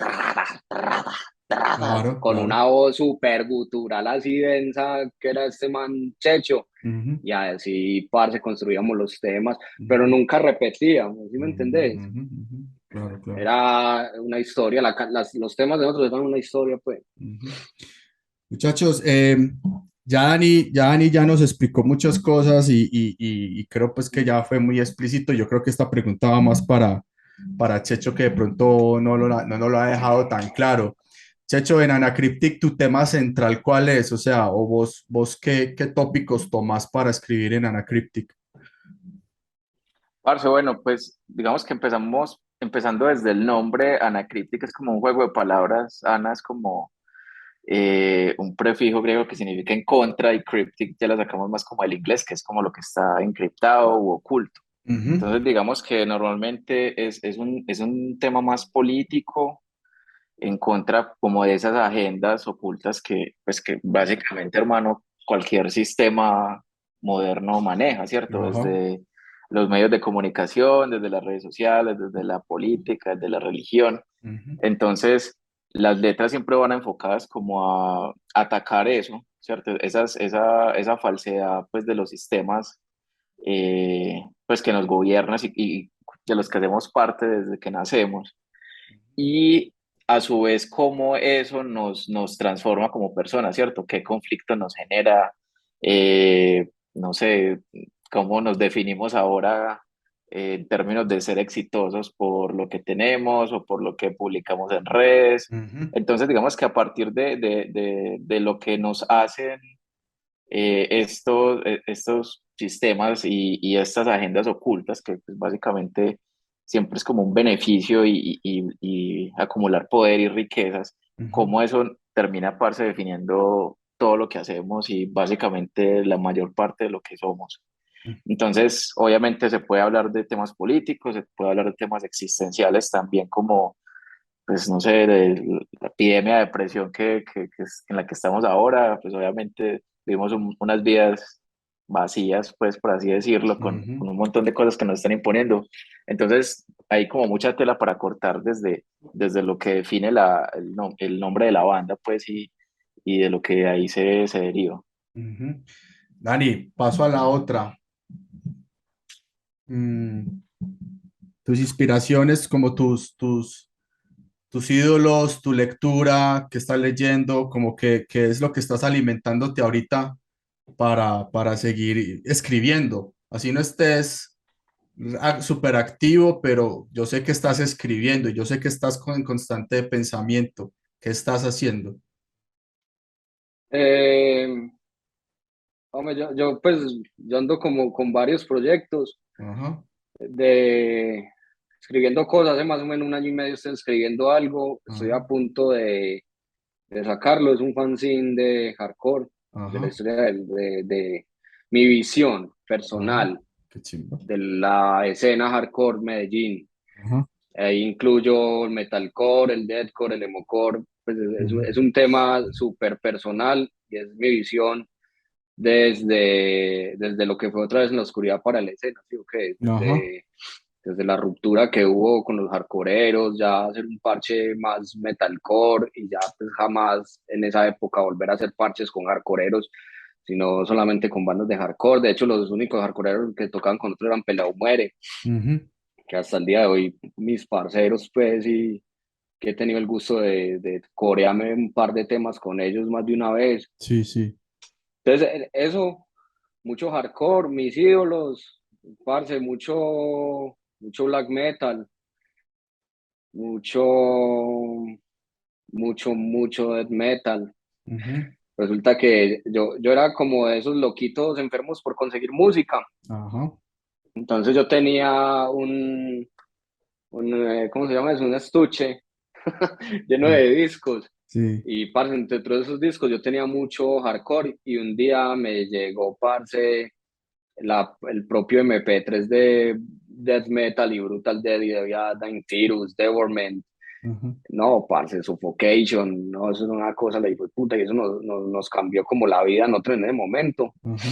Speaker 1: Claro,
Speaker 2: con
Speaker 1: claro.
Speaker 2: una voz súper gutural así densa que era este man Checho.
Speaker 1: Ujú,
Speaker 2: Y así, parce, construíamos los temas, pero
Speaker 1: ujú,
Speaker 2: nunca repetíamos, ¿sí me
Speaker 1: ujú,
Speaker 2: entendés?
Speaker 1: ujú, ujú. Claro, claro.
Speaker 2: Era una historia, los temas de nosotros eran una historia, pues.
Speaker 1: Ujú. Muchachos, Ya nos explicó muchas cosas y creo pues que ya fue muy explícito. Yo creo que esta pregunta va más para Checho, que de pronto no nos lo ha dejado tan claro. Checho, en Anacryptic, ¿tu tema central cuál es? O sea, o vos qué tópicos tomás para escribir en Anacryptic.
Speaker 3: Parce, bueno, pues digamos que empezando desde el nombre, Anacryptic es como un juego de palabras. Ana es como un prefijo griego que significa en contra, y cryptic ya lo sacamos más como del inglés, que es como lo que está encriptado u oculto.
Speaker 1: Ujú,
Speaker 3: Entonces, digamos que normalmente es un tema más político, en contra como de esas agendas ocultas que, pues que básicamente, hermano, cualquier sistema moderno maneja, ¿cierto?
Speaker 1: ajá,
Speaker 3: Desde los medios de comunicación, desde las redes sociales, desde la política, desde la religión.
Speaker 1: ujú,
Speaker 3: Entonces, las letras siempre van enfocadas como a atacar eso, ¿cierto? Esa falsedad, pues, de los sistemas, pues, que nos gobiernan y de los que hacemos parte desde que nacemos. Y a su vez, cómo eso nos transforma como personas, ¿cierto? ¿Qué conflicto nos genera? No sé, cómo nos definimos ahora, en términos de ser exitosos por lo que tenemos o por lo que publicamos en redes.
Speaker 1: ujú,
Speaker 3: Entonces, digamos que a partir de lo que nos hacen, estos sistemas y estas agendas ocultas, que pues, básicamente siempre es como un beneficio y acumular poder y riquezas,
Speaker 1: ujú,
Speaker 3: cómo eso termina, parce, definiendo todo lo que hacemos y básicamente la mayor parte de lo que somos. Entonces, obviamente se puede hablar de temas políticos, se puede hablar de temas existenciales también, como, pues no sé, de la epidemia de depresión que es en la que estamos ahora. Pues obviamente vivimos unas vidas vacías, pues por así decirlo,
Speaker 1: ujú,
Speaker 3: con un montón de cosas que nos están imponiendo. Entonces hay como mucha tela para cortar desde lo que define el nombre de la banda, pues, y de lo que de ahí se deriva.
Speaker 1: ujú. Dani, paso a la otra. Mm, tus inspiraciones, como tus ídolos, tu lectura, qué estás leyendo, como qué es lo que estás alimentándote ahorita para seguir escribiendo. Así no estés súper activo, pero yo sé que estás escribiendo y yo sé que estás en constante pensamiento. ¿Qué estás haciendo?
Speaker 2: Eh, Hombre, pues yo ando como con varios proyectos
Speaker 1: Ajá,
Speaker 2: de escribiendo cosas. Hace más o menos un año y medio estoy escribiendo algo, estoy
Speaker 1: ajá,
Speaker 2: a punto de sacarlo. Es un fanzine de hardcore, de la
Speaker 1: ajá,
Speaker 2: historia de mi visión
Speaker 1: ajá.
Speaker 2: personal
Speaker 1: Qué chimba.
Speaker 2: de la escena hardcore Medellín.
Speaker 1: Ajá,
Speaker 2: Ahí incluyo el metalcore, el deathcore, el emocore. Pues
Speaker 1: ujú,
Speaker 2: es un tema súper personal y es mi visión desde lo que fue otra vez en la oscuridad para la escena, ¿sí? Okay,
Speaker 1: ajá,
Speaker 2: desde la ruptura que hubo con los hardcoreeros, ya hacer un parche más metalcore y ya pues jamás en esa época volver a hacer parches con hardcoreeros, sino solamente con bandas de hardcore. De hecho, los únicos hardcoreeros que tocaban con nosotros eran Pelao Muere,
Speaker 1: ujú.
Speaker 2: que hasta el día de hoy mis parceros, pues, y que he tenido el gusto de corearme un par de temas con ellos más de una vez.
Speaker 1: Sí, sí.
Speaker 2: Entonces, eso, mucho hardcore, mis ídolos, parce, mucho black metal, mucho, mucho death metal.
Speaker 1: Ujú,
Speaker 2: Resulta que yo era como de esos loquitos enfermos por conseguir música.
Speaker 1: ajá,
Speaker 2: Entonces yo tenía ¿cómo se llama eso? Un estuche lleno
Speaker 1: sí,
Speaker 2: de discos.
Speaker 1: sí.
Speaker 2: Y, parce, entre todos esos discos yo tenía mucho hardcore y un día me llegó, parce, el propio MP3 de Death Metal y Brutal Death y había Virus, Devorment,
Speaker 1: Ajá,
Speaker 2: no, parce, Suffocation, no, eso es una cosa, la hijo de puta, y eso nos cambió como la vida a nosotros en ese momento.
Speaker 1: ajá,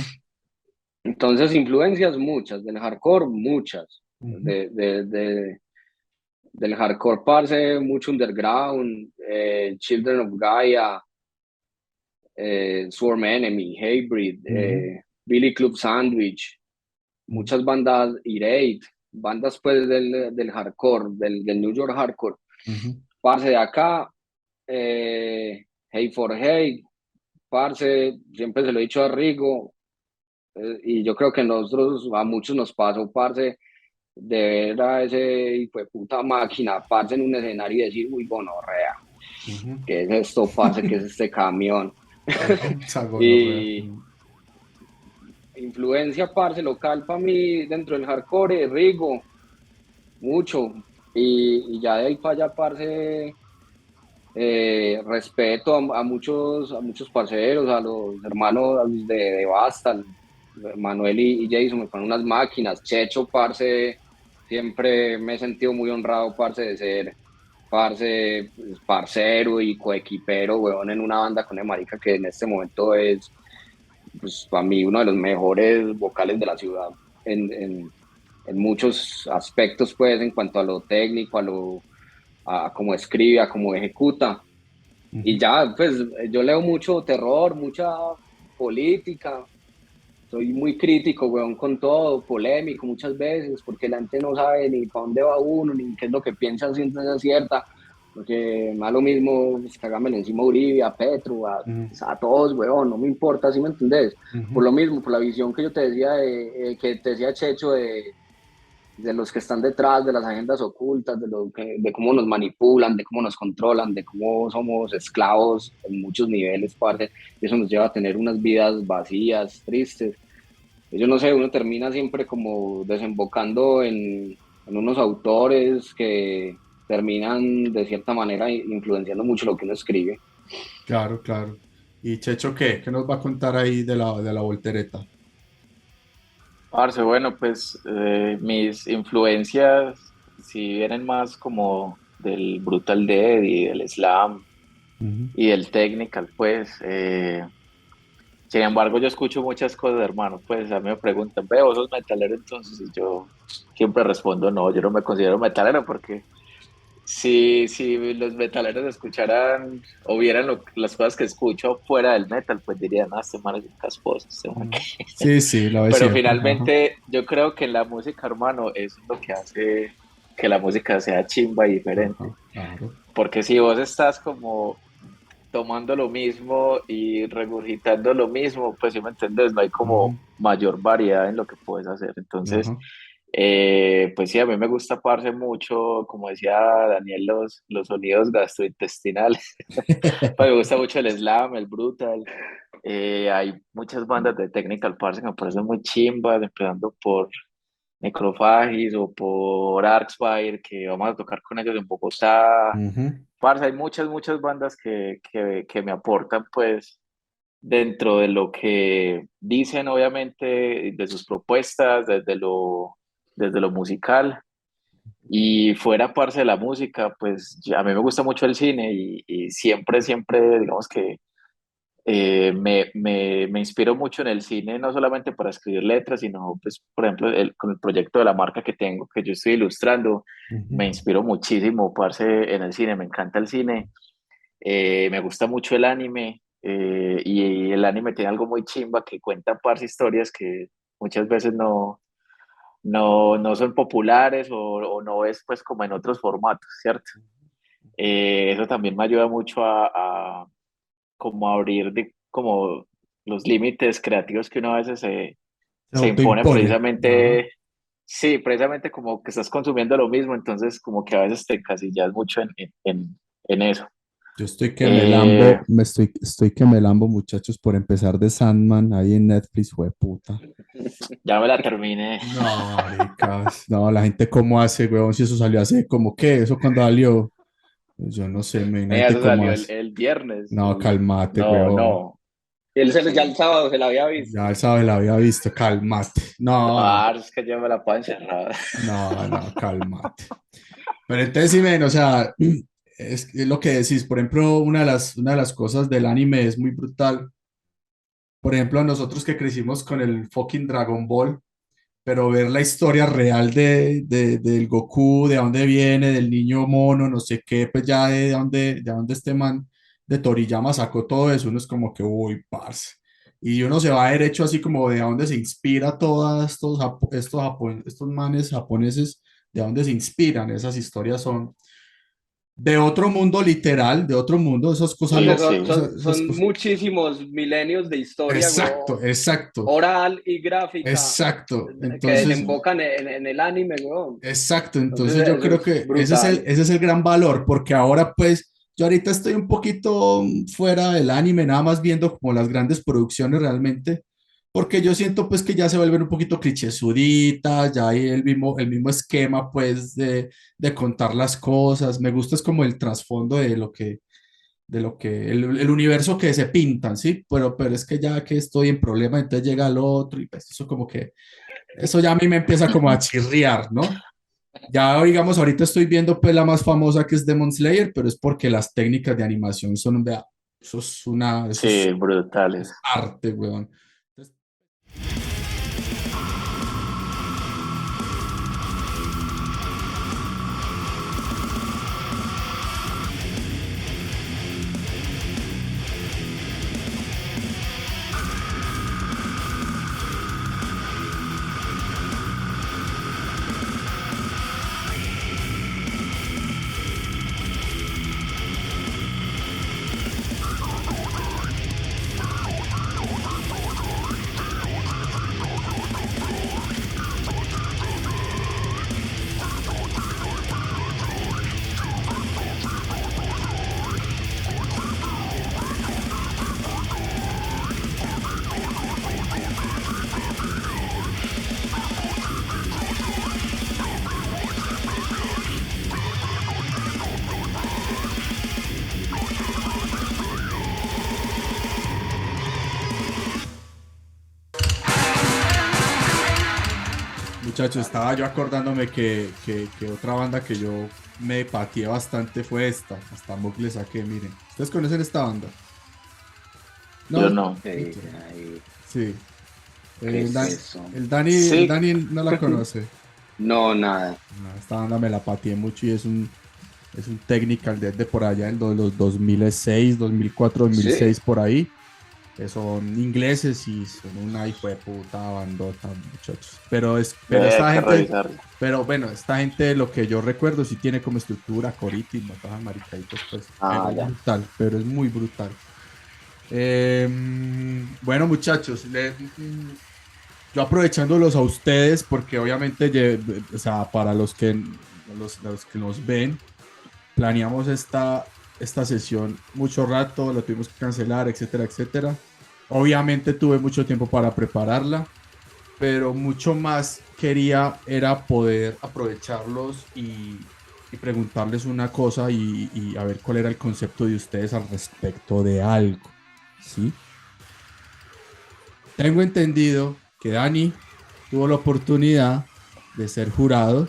Speaker 2: Entonces, influencias muchas, del hardcore, muchas,
Speaker 1: ujú,
Speaker 2: del hardcore, parce, mucho underground, Children of Gaia, Swarm Enemy, Hatebreed,
Speaker 1: ujú,
Speaker 2: Billy Club Sandwich, muchas bandas, Irate, bandas pues del hardcore, del New York hardcore.
Speaker 1: ujú,
Speaker 2: Parce de acá, Hey for Hey, parce, siempre se lo he dicho a Rigo, y yo creo que nosotros, a muchos nos pasó, parce, de ver a ese hijo de puta máquina, parce, en un escenario y decir, uy, gonorrea,
Speaker 1: Ujú.
Speaker 2: ¿qué es esto, parce? ¿Qué es este camión?
Speaker 1: Ujú. Esa gonorrea.
Speaker 2: Y influencia, parce, local para mí dentro del hardcore, Rigo, mucho. Y ya de ahí para allá, parce, respeto a muchos parceros, a los hermanos de Basta, Manuel y Jason me ponen unas máquinas, Checho, parce, siempre me he sentido muy honrado, parce, de ser, parce, pues, parcero y coequipero, weón, en una banda con el marica que en este momento es, pues, para mí uno de los mejores vocales de la ciudad en muchos aspectos, pues, en cuanto a lo técnico, a cómo escribe, a cómo ejecuta. Y
Speaker 1: Ujú.
Speaker 2: ya, pues yo leo mucho terror, mucha política, soy muy crítico, weón, con todo, polémico muchas veces, porque la gente no sabe ni para dónde va uno, ni qué es lo que piensa ciencia cierta, porque me da lo mismo pues, cagámosle encima a Uribe, a Petro,
Speaker 1: Ujú.
Speaker 2: a todos, weón, no me importa, ¿sí me entendés? Por
Speaker 1: Ujú.
Speaker 2: lo mismo, por la visión que yo te decía, que te decía Checho, de los que están detrás de las agendas ocultas, de cómo nos manipulan, de cómo nos controlan, de cómo somos esclavos en muchos niveles, parce, y eso nos lleva a tener unas vidas vacías, tristes. Yo no sé, uno termina siempre como desembocando en unos autores que terminan de cierta manera influenciando mucho lo que uno escribe.
Speaker 1: Claro, claro. ¿Y Checho qué? ¿Qué nos va a contar ahí de la voltereta?
Speaker 3: Parce, bueno, pues mis influencias, si vienen más como del Brutal Dead y del Slam
Speaker 1: Ujú.
Speaker 3: y del Technical, pues, sin embargo, yo escucho muchas cosas, hermano, pues a mí me preguntan, ve, ¿vos sos metalero entonces? Y yo siempre respondo, no, yo no me considero metalero porque si los metaleros escucharan o vieran las cosas que escucho fuera del metal, pues dirían, ah, este man es un casposo, este man
Speaker 1: Ujú.
Speaker 3: qué".
Speaker 1: Sí, sí, lo es
Speaker 3: Pero
Speaker 1: siempre. Ajá.
Speaker 3: finalmente yo creo que en la música, hermano, eso es lo que hace que la música sea chimba y diferente.
Speaker 1: Ajá, claro.
Speaker 3: Porque si vos estás como tomando lo mismo y regurgitando lo mismo, pues si me entiendes, no hay como
Speaker 1: Ujú.
Speaker 3: mayor variedad en lo que puedes hacer. Entonces,
Speaker 1: Ajá.
Speaker 3: pues sí, a mí me gusta parce mucho, como decía Daniel, los sonidos gastrointestinales. Pues me gusta mucho el slam, el brutal. Hay muchas bandas de technical parce que me parecen muy chimbas, empezando por Necrophagis o por Archspire, que vamos a tocar con ellos en Bogotá.
Speaker 1: Ujú.
Speaker 3: Parce, hay muchas bandas que me aportan, pues, dentro de lo que dicen, obviamente, de sus propuestas, desde lo musical. Y fuera parte de la música, pues a mí me gusta mucho el cine y siempre, digamos que me inspiro mucho en el cine, no solamente para escribir letras, sino, pues, por ejemplo, con el proyecto de la marca que tengo, que yo estoy ilustrando,
Speaker 1: Ujú.
Speaker 3: me inspiro muchísimo, parce, en el cine, me encanta el cine, me gusta mucho el anime, y el anime tiene algo muy chimba que cuenta, parce, historias que muchas veces no son populares o no ves, pues, como en otros formatos, ¿cierto? Eso también me ayuda mucho a como abrir como los límites creativos que uno a veces
Speaker 1: Se
Speaker 3: se impone
Speaker 1: autoimpone. Ajá.
Speaker 3: precisamente, sí, precisamente como que estás consumiendo lo mismo, entonces como que a veces te encasillas mucho en eso.
Speaker 1: Yo estoy que me
Speaker 3: Eh,
Speaker 1: lambo, estoy que me lambo, muchachos, por empezar de Sandman ahí en Netflix, fue puta.
Speaker 3: ya me la terminé.
Speaker 1: No, maricas. No, la gente cómo hace, weón, si eso salió hace como qué, eso cuando salió. Pues yo no sé, men, la gente
Speaker 3: Eso
Speaker 1: cómo
Speaker 3: salió
Speaker 1: hace.
Speaker 3: el viernes.
Speaker 1: No, calmate,
Speaker 3: No,
Speaker 1: weón.
Speaker 3: no.
Speaker 2: Ya el sábado se la había visto.
Speaker 1: Ya él sabe, la había visto, calmate. No, no,
Speaker 3: Ah, es que yo me la puedo encerrar.
Speaker 1: no, no, calmate. Pero entonces sí, men, o sea, es lo que decís. Por ejemplo, una de las cosas del anime es muy brutal. Por ejemplo, nosotros que crecimos con el fucking Dragon Ball, pero ver la historia real del Goku, de dónde viene, del niño mono, no sé qué, pues ya de dónde este man de Toriyama sacó todo eso, uno es como que, uy, parce. Y uno se va derecho así como de dónde se inspira todos estos manes japoneses, de dónde se inspiran, esas historias son de otro mundo literal, de otro mundo, esas cosas
Speaker 2: Porque
Speaker 1: locas.
Speaker 3: Sí,
Speaker 1: Esas
Speaker 2: son
Speaker 1: cosas.
Speaker 2: muchísimos milenios de historia,
Speaker 1: Exacto,
Speaker 2: huevón,
Speaker 1: exacto,
Speaker 2: oral y gráfica
Speaker 1: exacto.
Speaker 2: que
Speaker 1: Entonces,
Speaker 2: desembocan en el anime, huevón.
Speaker 1: exacto.
Speaker 2: Entonces
Speaker 1: Entonces yo
Speaker 2: eso
Speaker 1: creo
Speaker 2: es
Speaker 1: que
Speaker 2: brutal.
Speaker 1: ese es el gran valor, porque ahora pues yo ahorita estoy un poquito fuera del anime, nada más viendo como las grandes producciones realmente, porque yo siento pues que ya se vuelven un poquito clichésuditas, ya hay el mismo esquema pues de contar las cosas. Me gusta es como el trasfondo el universo que se pintan, ¿sí? Pero es que ya que estoy en problema, entonces llega el otro y pues eso como que, eso ya a mí me empieza como a chirriar, ¿no? Ya digamos, ahorita estoy viendo pues la más famosa que es Demon Slayer, pero es porque las técnicas de animación son, vea,
Speaker 3: sí, brutales.
Speaker 1: es arte, weón. Entonces, muchachos, estaba yo acordándome que otra banda que yo me pateé bastante fue esta. Hasta Mock le saqué, miren. ¿Ustedes conocen esta banda?
Speaker 3: Yo
Speaker 1: No,
Speaker 3: no.
Speaker 2: ¿Qué dicen ahí?
Speaker 1: sí.
Speaker 2: ¿Qué
Speaker 1: El,
Speaker 2: es
Speaker 1: Dan-
Speaker 2: eso?
Speaker 1: El
Speaker 3: Sí,
Speaker 1: Dani no la conoce.
Speaker 2: No, nada.
Speaker 1: No, esta banda me la pateé mucho y es un technical de por allá en los 2006, 2004,
Speaker 2: Sí.
Speaker 1: 2006 por ahí. Que son ingleses y son una hijo de puta bandota, muchachos. Pero
Speaker 3: ve
Speaker 1: esta
Speaker 3: que
Speaker 1: gente,
Speaker 3: revisarlo.
Speaker 1: pero bueno, esta gente, lo que yo recuerdo, sí tiene como estructura, coritis, todas maricaditas, pues, pero
Speaker 3: Ah,
Speaker 1: es
Speaker 3: ya.
Speaker 1: brutal, pero es muy brutal. Eh, bueno, muchachos, yo aprovechándolos a ustedes, porque obviamente, o sea, para los que nos ven, planeamos esta sesión mucho rato, la tuvimos que cancelar, etcétera, etcétera. Obviamente tuve mucho tiempo para prepararla, pero mucho más quería era poder aprovecharlos y preguntarles una cosa y a ver cuál era el concepto de ustedes al respecto de algo, ¿sí? Tengo entendido que Dani tuvo la oportunidad de ser jurado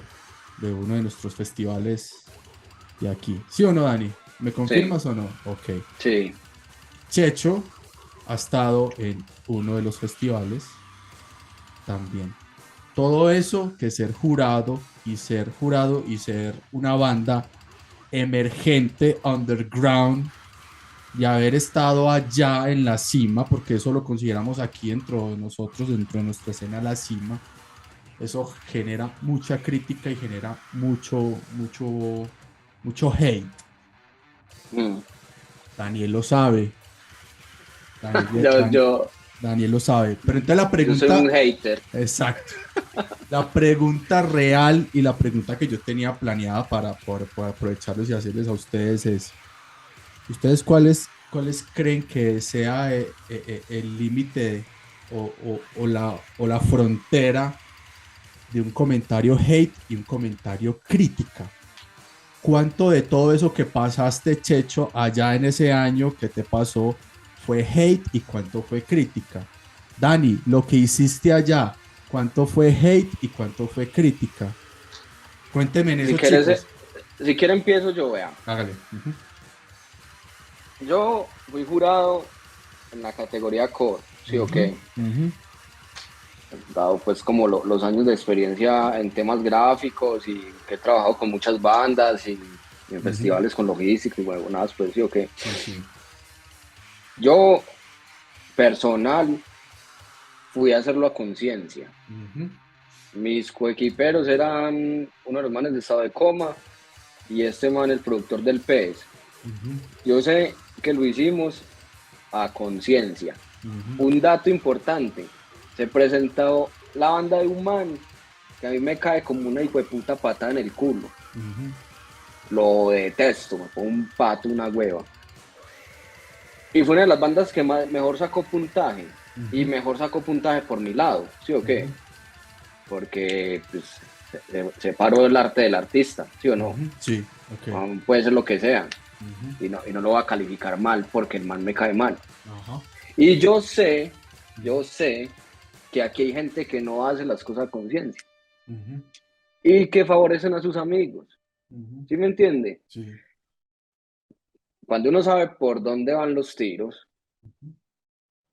Speaker 1: de uno de nuestros festivales de aquí. ¿Sí o no, Dani? ¿Me
Speaker 2: Sí,
Speaker 1: confirmas o no? Ok.
Speaker 2: sí.
Speaker 1: Checho ha estado en uno de los festivales también. Todo eso que ser jurado y ser una banda emergente, underground, y haber estado allá en la cima, porque eso lo consideramos aquí dentro de nosotros, dentro de nuestra escena, la cima, eso genera mucha crítica y genera mucho hate.
Speaker 2: Mm.
Speaker 1: Daniel lo sabe, Daniel,
Speaker 2: Yo,
Speaker 1: Daniel,
Speaker 2: yo,
Speaker 1: Daniel lo sabe. Pero entonces la
Speaker 2: yo soy un
Speaker 1: pregunta,
Speaker 2: hater.
Speaker 1: exacto, la pregunta real y la pregunta que yo tenía planeada para aprovecharlos y hacerles a ustedes es, ¿ustedes cuáles creen que sea el límite o la frontera de un comentario hate y un comentario crítica? ¿Cuánto de todo eso que pasaste, Checho, allá en ese año que te pasó fue hate y cuánto fue crítica? Dani, lo que hiciste allá, ¿cuánto fue hate y cuánto fue crítica? Cuéntenme en
Speaker 2: Si
Speaker 1: eso,
Speaker 2: quieres,
Speaker 1: chicos.
Speaker 2: si quiere empiezo yo, vea.
Speaker 1: Hágale. Ujú,
Speaker 2: Yo fui jurado en la categoría core, sí o
Speaker 1: ujú,
Speaker 2: qué.
Speaker 1: ujú,
Speaker 2: Dado pues como los años de experiencia en temas gráficos y que he trabajado con muchas bandas y en
Speaker 1: ujú.
Speaker 2: festivales con logística y bueno, nada, pues sí o qué.
Speaker 1: Sí, sí.
Speaker 2: Yo personal fui a hacerlo a conciencia.
Speaker 1: Ujú,
Speaker 2: Mis coequiperos eran uno de los manes de estado de coma y este man el productor del PES.
Speaker 1: Ujú,
Speaker 2: Yo sé que lo hicimos a conciencia.
Speaker 1: ujú,
Speaker 2: Un dato importante, se presentó la banda de un man que a mí me cae como una hijueputa patada en el culo.
Speaker 1: ujú,
Speaker 2: Lo detesto, me pongo un pato, una hueva. Y fue una de las bandas que mejor sacó puntaje. Y
Speaker 1: ujú,
Speaker 2: mejor sacó puntaje por mi lado, ¿sí o
Speaker 1: ujú,
Speaker 2: qué? Porque pues, separó el arte del artista, ¿sí o no?
Speaker 1: ujú. Sí, ok.
Speaker 2: Puede ser lo que sea.
Speaker 1: Ujú,
Speaker 2: Y no lo va a calificar mal porque el man me cae mal.
Speaker 1: ajá,
Speaker 2: Y
Speaker 1: ujú,
Speaker 2: yo sé que aquí hay gente que no hace las cosas a conciencia
Speaker 1: ujú,
Speaker 2: y que favorecen a sus amigos.
Speaker 1: ujú.
Speaker 2: ¿Sí me entiende?
Speaker 1: Sí.
Speaker 2: Cuando uno sabe por dónde van los tiros,
Speaker 1: Ujú,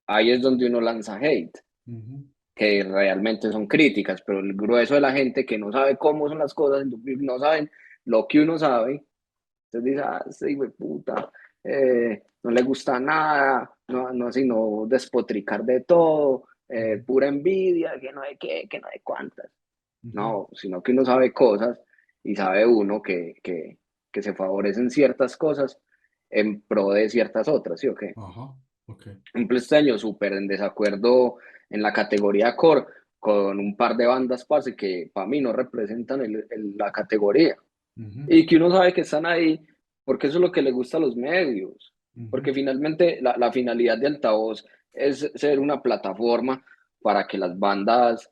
Speaker 2: ahí es donde uno lanza hate,
Speaker 1: ujú,
Speaker 2: que realmente son críticas, pero el grueso de la gente que no sabe cómo son las cosas, no saben lo que uno sabe, entonces dice, ah, sí, güey, puta, no le gusta nada, no, sino despotricar de todo,
Speaker 1: ujú,
Speaker 2: pura envidia, que no hay qué, que no hay cuántas.
Speaker 1: ujú.
Speaker 2: No, sino que uno sabe cosas y sabe uno que se favorecen ciertas cosas en pro de ciertas otras, ¿sí o qué?
Speaker 1: Ajá, ok.
Speaker 2: Ejemplo, este año súper en desacuerdo en la categoría core con un par de bandas, parce, que para mí no representan la categoría
Speaker 1: Ujú,
Speaker 2: y que uno sabe que están ahí porque eso es lo que le gusta a los medios,
Speaker 1: ujú,
Speaker 2: porque finalmente la finalidad de Altavoz es ser una plataforma para que las bandas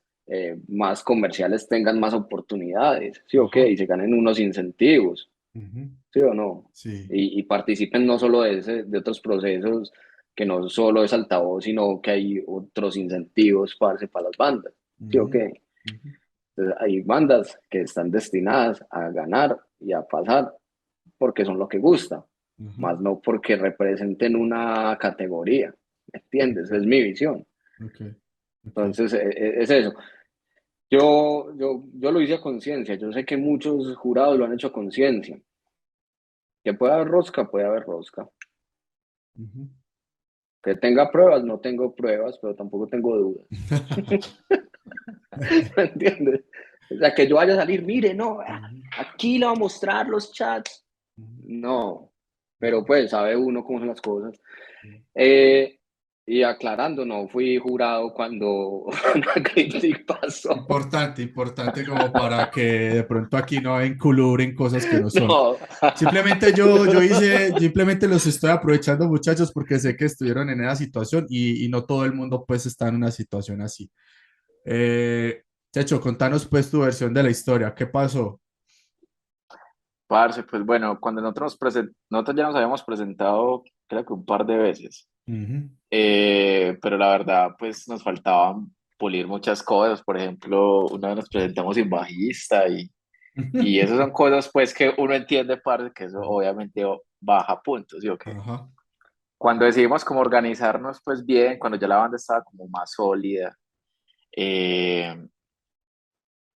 Speaker 2: más comerciales tengan más oportunidades, ¿sí o qué?
Speaker 1: ajá,
Speaker 2: Y se ganen unos incentivos,
Speaker 1: ujú.
Speaker 2: ¿sí o no?
Speaker 1: Sí.
Speaker 2: Y participen no solo de otros procesos, que no solo es Altavoz, sino que hay otros incentivos para las bandas, ¿sí o
Speaker 1: Ujú,
Speaker 2: qué?
Speaker 1: ujú,
Speaker 2: Entonces, hay bandas que están destinadas a ganar y a pasar porque son lo que gusta,
Speaker 1: ujú.
Speaker 2: más no porque representen una categoría, ¿me entiendes?
Speaker 1: Ok,
Speaker 2: Es mi visión.
Speaker 1: ok, ok.
Speaker 2: Entonces, es eso. Yo lo hice a conciencia, yo sé que muchos jurados lo han hecho a conciencia. Que puede haber rosca.
Speaker 1: Ujú.
Speaker 2: Que tenga pruebas, no tengo pruebas, pero tampoco tengo dudas. ¿Me entiendes? O sea, que yo vaya a salir, mire, no,
Speaker 1: Ujú,
Speaker 2: aquí le voy a mostrar los chats.
Speaker 1: ujú,
Speaker 2: No, pero
Speaker 1: ujú,
Speaker 2: pues sabe uno cómo son las cosas.
Speaker 1: sí.
Speaker 2: Eh, y aclarando, no fui jurado cuando la crítica pasó.
Speaker 1: Importante, importante como para que de pronto aquí no enculuren cosas que no son.
Speaker 2: No.
Speaker 1: Simplemente yo hice, simplemente los estoy aprovechando, muchachos, porque sé que estuvieron en esa situación y no todo el mundo pues está en una situación así. Checho, contanos pues tu versión de la historia. ¿Qué pasó?
Speaker 3: Parce, pues bueno, cuando nosotros ya nos habíamos presentado, creo que un par de veces,
Speaker 1: Ujú.
Speaker 3: pero la verdad, pues nos faltaban pulir muchas cosas. Por ejemplo, una vez nos presentamos sin bajista y esas son cosas pues que uno entiende, parce, que eso obviamente baja puntos, ¿sí o qué?
Speaker 1: Ajá.
Speaker 3: Cuando decidimos como organizarnos pues bien, cuando ya la banda estaba como más sólida, eh,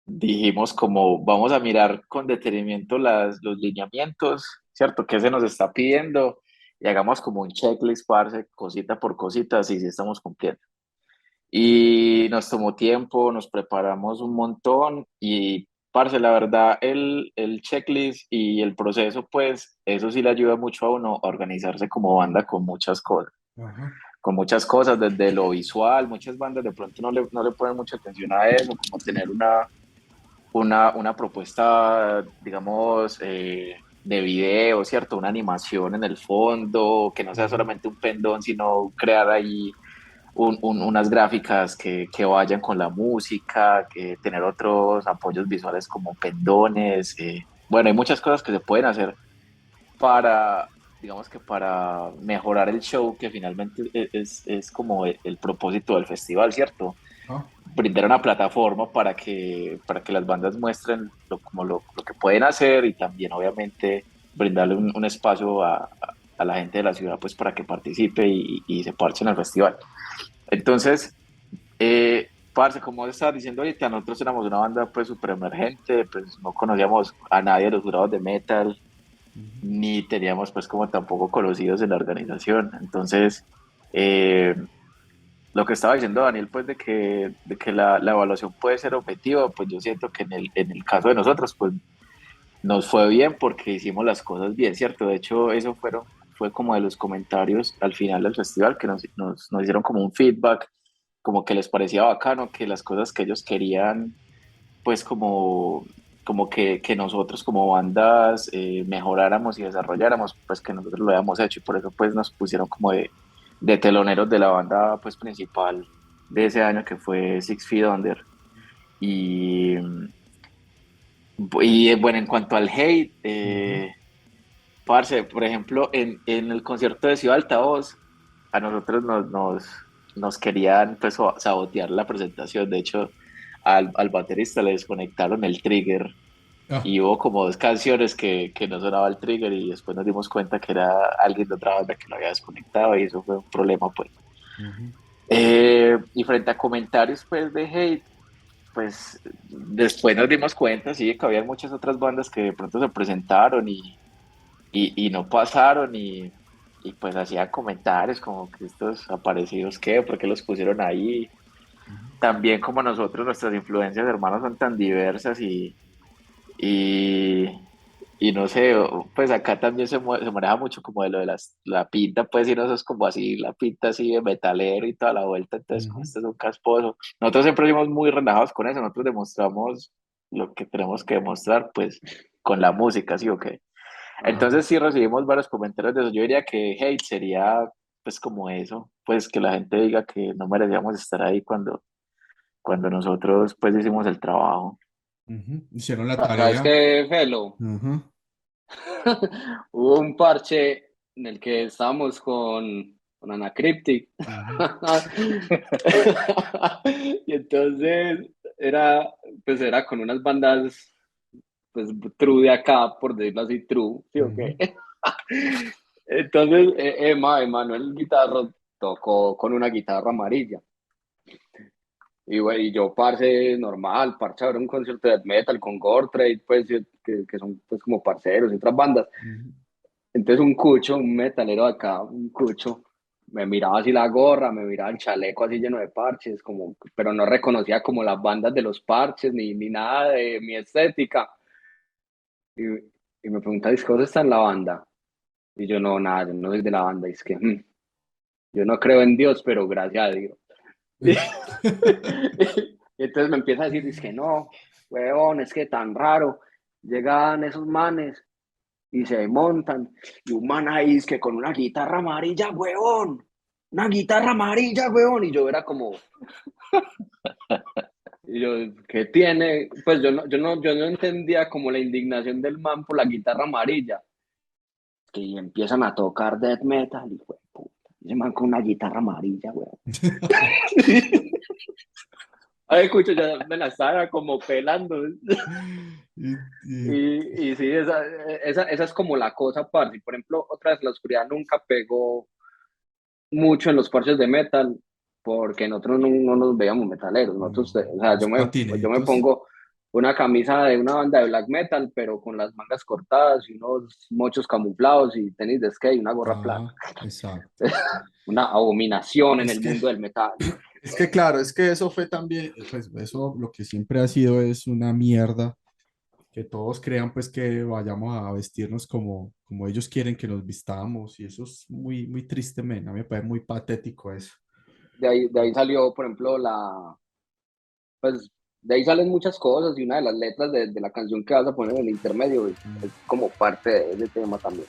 Speaker 3: dijimos como vamos a mirar con detenimiento los lineamientos, ¿cierto? ¿Qué se nos está pidiendo? Y hagamos como un checklist, parce, cosita por cosita, así sí estamos cumpliendo. Y nos tomó tiempo, nos preparamos un montón y, parce, la verdad, el checklist y el proceso, pues, eso sí le ayuda mucho a uno a organizarse como banda
Speaker 1: Ajá.
Speaker 3: con muchas cosas, desde lo visual. Muchas bandas de pronto no le ponen mucha atención a eso, como tener una propuesta, digamos, de video, ¿cierto? Una animación en el fondo, que no sea
Speaker 1: Ujú.
Speaker 3: solamente un pendón, sino crear ahí unas gráficas que vayan con la música, que tener otros apoyos visuales como pendones. Bueno, hay muchas cosas que se pueden hacer para, digamos que para mejorar el show, que finalmente es como el propósito del festival, ¿cierto?
Speaker 1: Ah,
Speaker 3: Brindar una plataforma para que las bandas muestren como lo que pueden hacer y también obviamente brindarle un espacio a la gente de la ciudad pues para que participe y se parche en el festival. Entonces, parce, como estaba diciendo ahorita, nosotros éramos una banda pues súper emergente, pues no conocíamos a nadie de los jurados de metal,
Speaker 1: ujú.
Speaker 3: ni teníamos pues como tampoco conocidos en la organización. Entonces, eh, lo que estaba diciendo Daniel, pues de que la evaluación puede ser objetiva, pues yo siento que en el caso de nosotros, pues nos fue bien porque hicimos las cosas bien, ¿cierto? De hecho, fue como de los comentarios al final del festival que nos hicieron como un feedback, como que les parecía bacano, que las cosas que ellos querían, pues como que nosotros como bandas mejoráramos y desarrolláramos, pues que nosotros lo habíamos hecho y por eso pues nos pusieron como de teloneros de la banda pues principal de ese año que fue Six Feet Under. Y, y bueno, en cuanto al hate,
Speaker 1: Ujú.
Speaker 3: parce, por ejemplo, en el concierto de Ciudad Altavoz, a nosotros nos querían pues sabotear la presentación. De hecho, al baterista le desconectaron el trigger
Speaker 1: Ah,
Speaker 3: y hubo como dos canciones que no sonaba el trigger y después nos dimos cuenta que era alguien de otra banda que lo había desconectado y eso fue un problema pues.
Speaker 1: ujú.
Speaker 3: Y frente a comentarios pues de hate, pues después nos dimos cuenta, sí, que había muchas otras bandas que de pronto se presentaron y no pasaron y pues hacían comentarios como que estos aparecidos, ¿qué? ¿Por qué los pusieron ahí? También como nosotros, nuestras influencias, hermanos, son tan diversas y, y no sé, pues acá también se maneja mucho como de lo de la pinta, pues, y no es como así, la pinta así de metalero y toda la vuelta, entonces como
Speaker 1: Ujú.
Speaker 3: este es un casposo. Nosotros siempre fuimos muy relajados con eso, nosotros demostramos lo que tenemos que demostrar, pues, con la música, ¿sí o qué?
Speaker 1: Ajá.
Speaker 3: Entonces sí recibimos varios comentarios de eso. Yo diría que hate sería pues como eso, pues que la gente diga que no merecíamos estar ahí cuando nosotros pues hicimos el trabajo.
Speaker 1: Ujú. Hicieron la
Speaker 2: ¿Sabes
Speaker 1: tarea.
Speaker 2: qué, Felo?
Speaker 1: Ujú.
Speaker 2: Hubo un parche en el que estábamos con Anacryptic.
Speaker 1: Ujú.
Speaker 2: Y entonces era con unas bandas, pues, true de acá, por decirlo así, true, ¿sí o
Speaker 1: Ujú.
Speaker 2: qué? Entonces, Emanuel Guitarro tocó con una guitarra amarilla. Y, güey, y yo, parce, normal, parce, era un concierto de death metal con Gore Trade, pues, que son pues como parceros y otras bandas.
Speaker 1: Ujú.
Speaker 2: Entonces un cucho, un metalero de acá, un cucho, me miraba así la gorra, me miraba el chaleco así lleno de parches, como, pero no reconocía como las bandas de los parches ni nada de mi estética. Y, y me preguntaba, ¿es que vos está en la banda? Y yo, no, nada, yo no soy de la banda. Y es que yo no creo en Dios, pero gracias a Dios. Y entonces me empieza a decir, es que no, weón, es que tan raro. Llegan esos manes y se montan. Y un man ahí es que con una guitarra amarilla, huevón. Una guitarra amarilla, huevón. Y yo era como, y yo, ¿qué tiene? Pues yo no entendía como la indignación del man por la guitarra amarilla. Que empiezan a tocar death metal y fue puta. Ese man con una guitarra amarilla, huevón. Ay, escucho, ya me la estaba como pelando.
Speaker 1: Y- y-
Speaker 2: Y sí, esa es como la cosa, parce. Por ejemplo, otra vez, la oscuridad nunca pegó mucho en los parches de metal, porque nosotros no nos veíamos metaleros. Nosotros,
Speaker 1: no,
Speaker 2: o sea,
Speaker 1: los
Speaker 2: yo me
Speaker 1: patinetos.
Speaker 2: pongo una camisa de una banda de black metal, pero con las mangas cortadas y unos mochos camuflados y tenis de skate y una gorra plana.
Speaker 1: Ah, exacto.
Speaker 2: Una abominación en
Speaker 1: Es
Speaker 2: el
Speaker 1: que,
Speaker 2: mundo del metal.
Speaker 1: es que claro, es que eso fue también, pues eso lo que siempre ha sido es una mierda, que todos crean pues que vayamos a vestirnos como ellos quieren que nos vistamos y eso es muy, muy triste, men. A mí me parece muy patético eso.
Speaker 2: De ahí salió, por ejemplo, pues de ahí salen muchas cosas y una de las letras de la canción que vas a poner en el intermedio es como parte de ese tema también.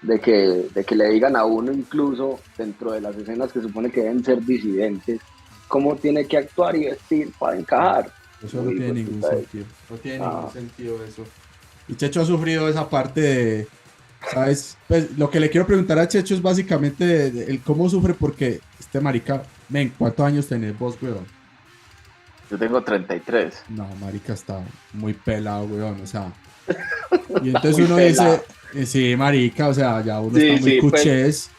Speaker 2: De que le digan a uno incluso dentro de las escenas que supone que deben ser disidentes, cómo tiene que actuar y vestir para encajar.
Speaker 1: Eso no
Speaker 2: Uy,
Speaker 1: tiene
Speaker 2: pues
Speaker 1: ningún
Speaker 2: puta,
Speaker 1: sentido. No tiene ningún
Speaker 2: ah,
Speaker 1: sentido eso. Y Checho ha sufrido esa parte de, ¿sabes? Pues lo que le quiero preguntar a Checho es básicamente el cómo sufre porque este marica, men, ¿cuántos años tenés vos, weón?
Speaker 3: Yo tengo 33.
Speaker 1: No, marica está muy pelado, weón, o sea. Y entonces
Speaker 2: muy
Speaker 1: uno dice,
Speaker 2: pelado.
Speaker 1: sí, marica, o sea, ya uno está
Speaker 2: Sí,
Speaker 1: muy
Speaker 2: sí, pues
Speaker 1: cuchés.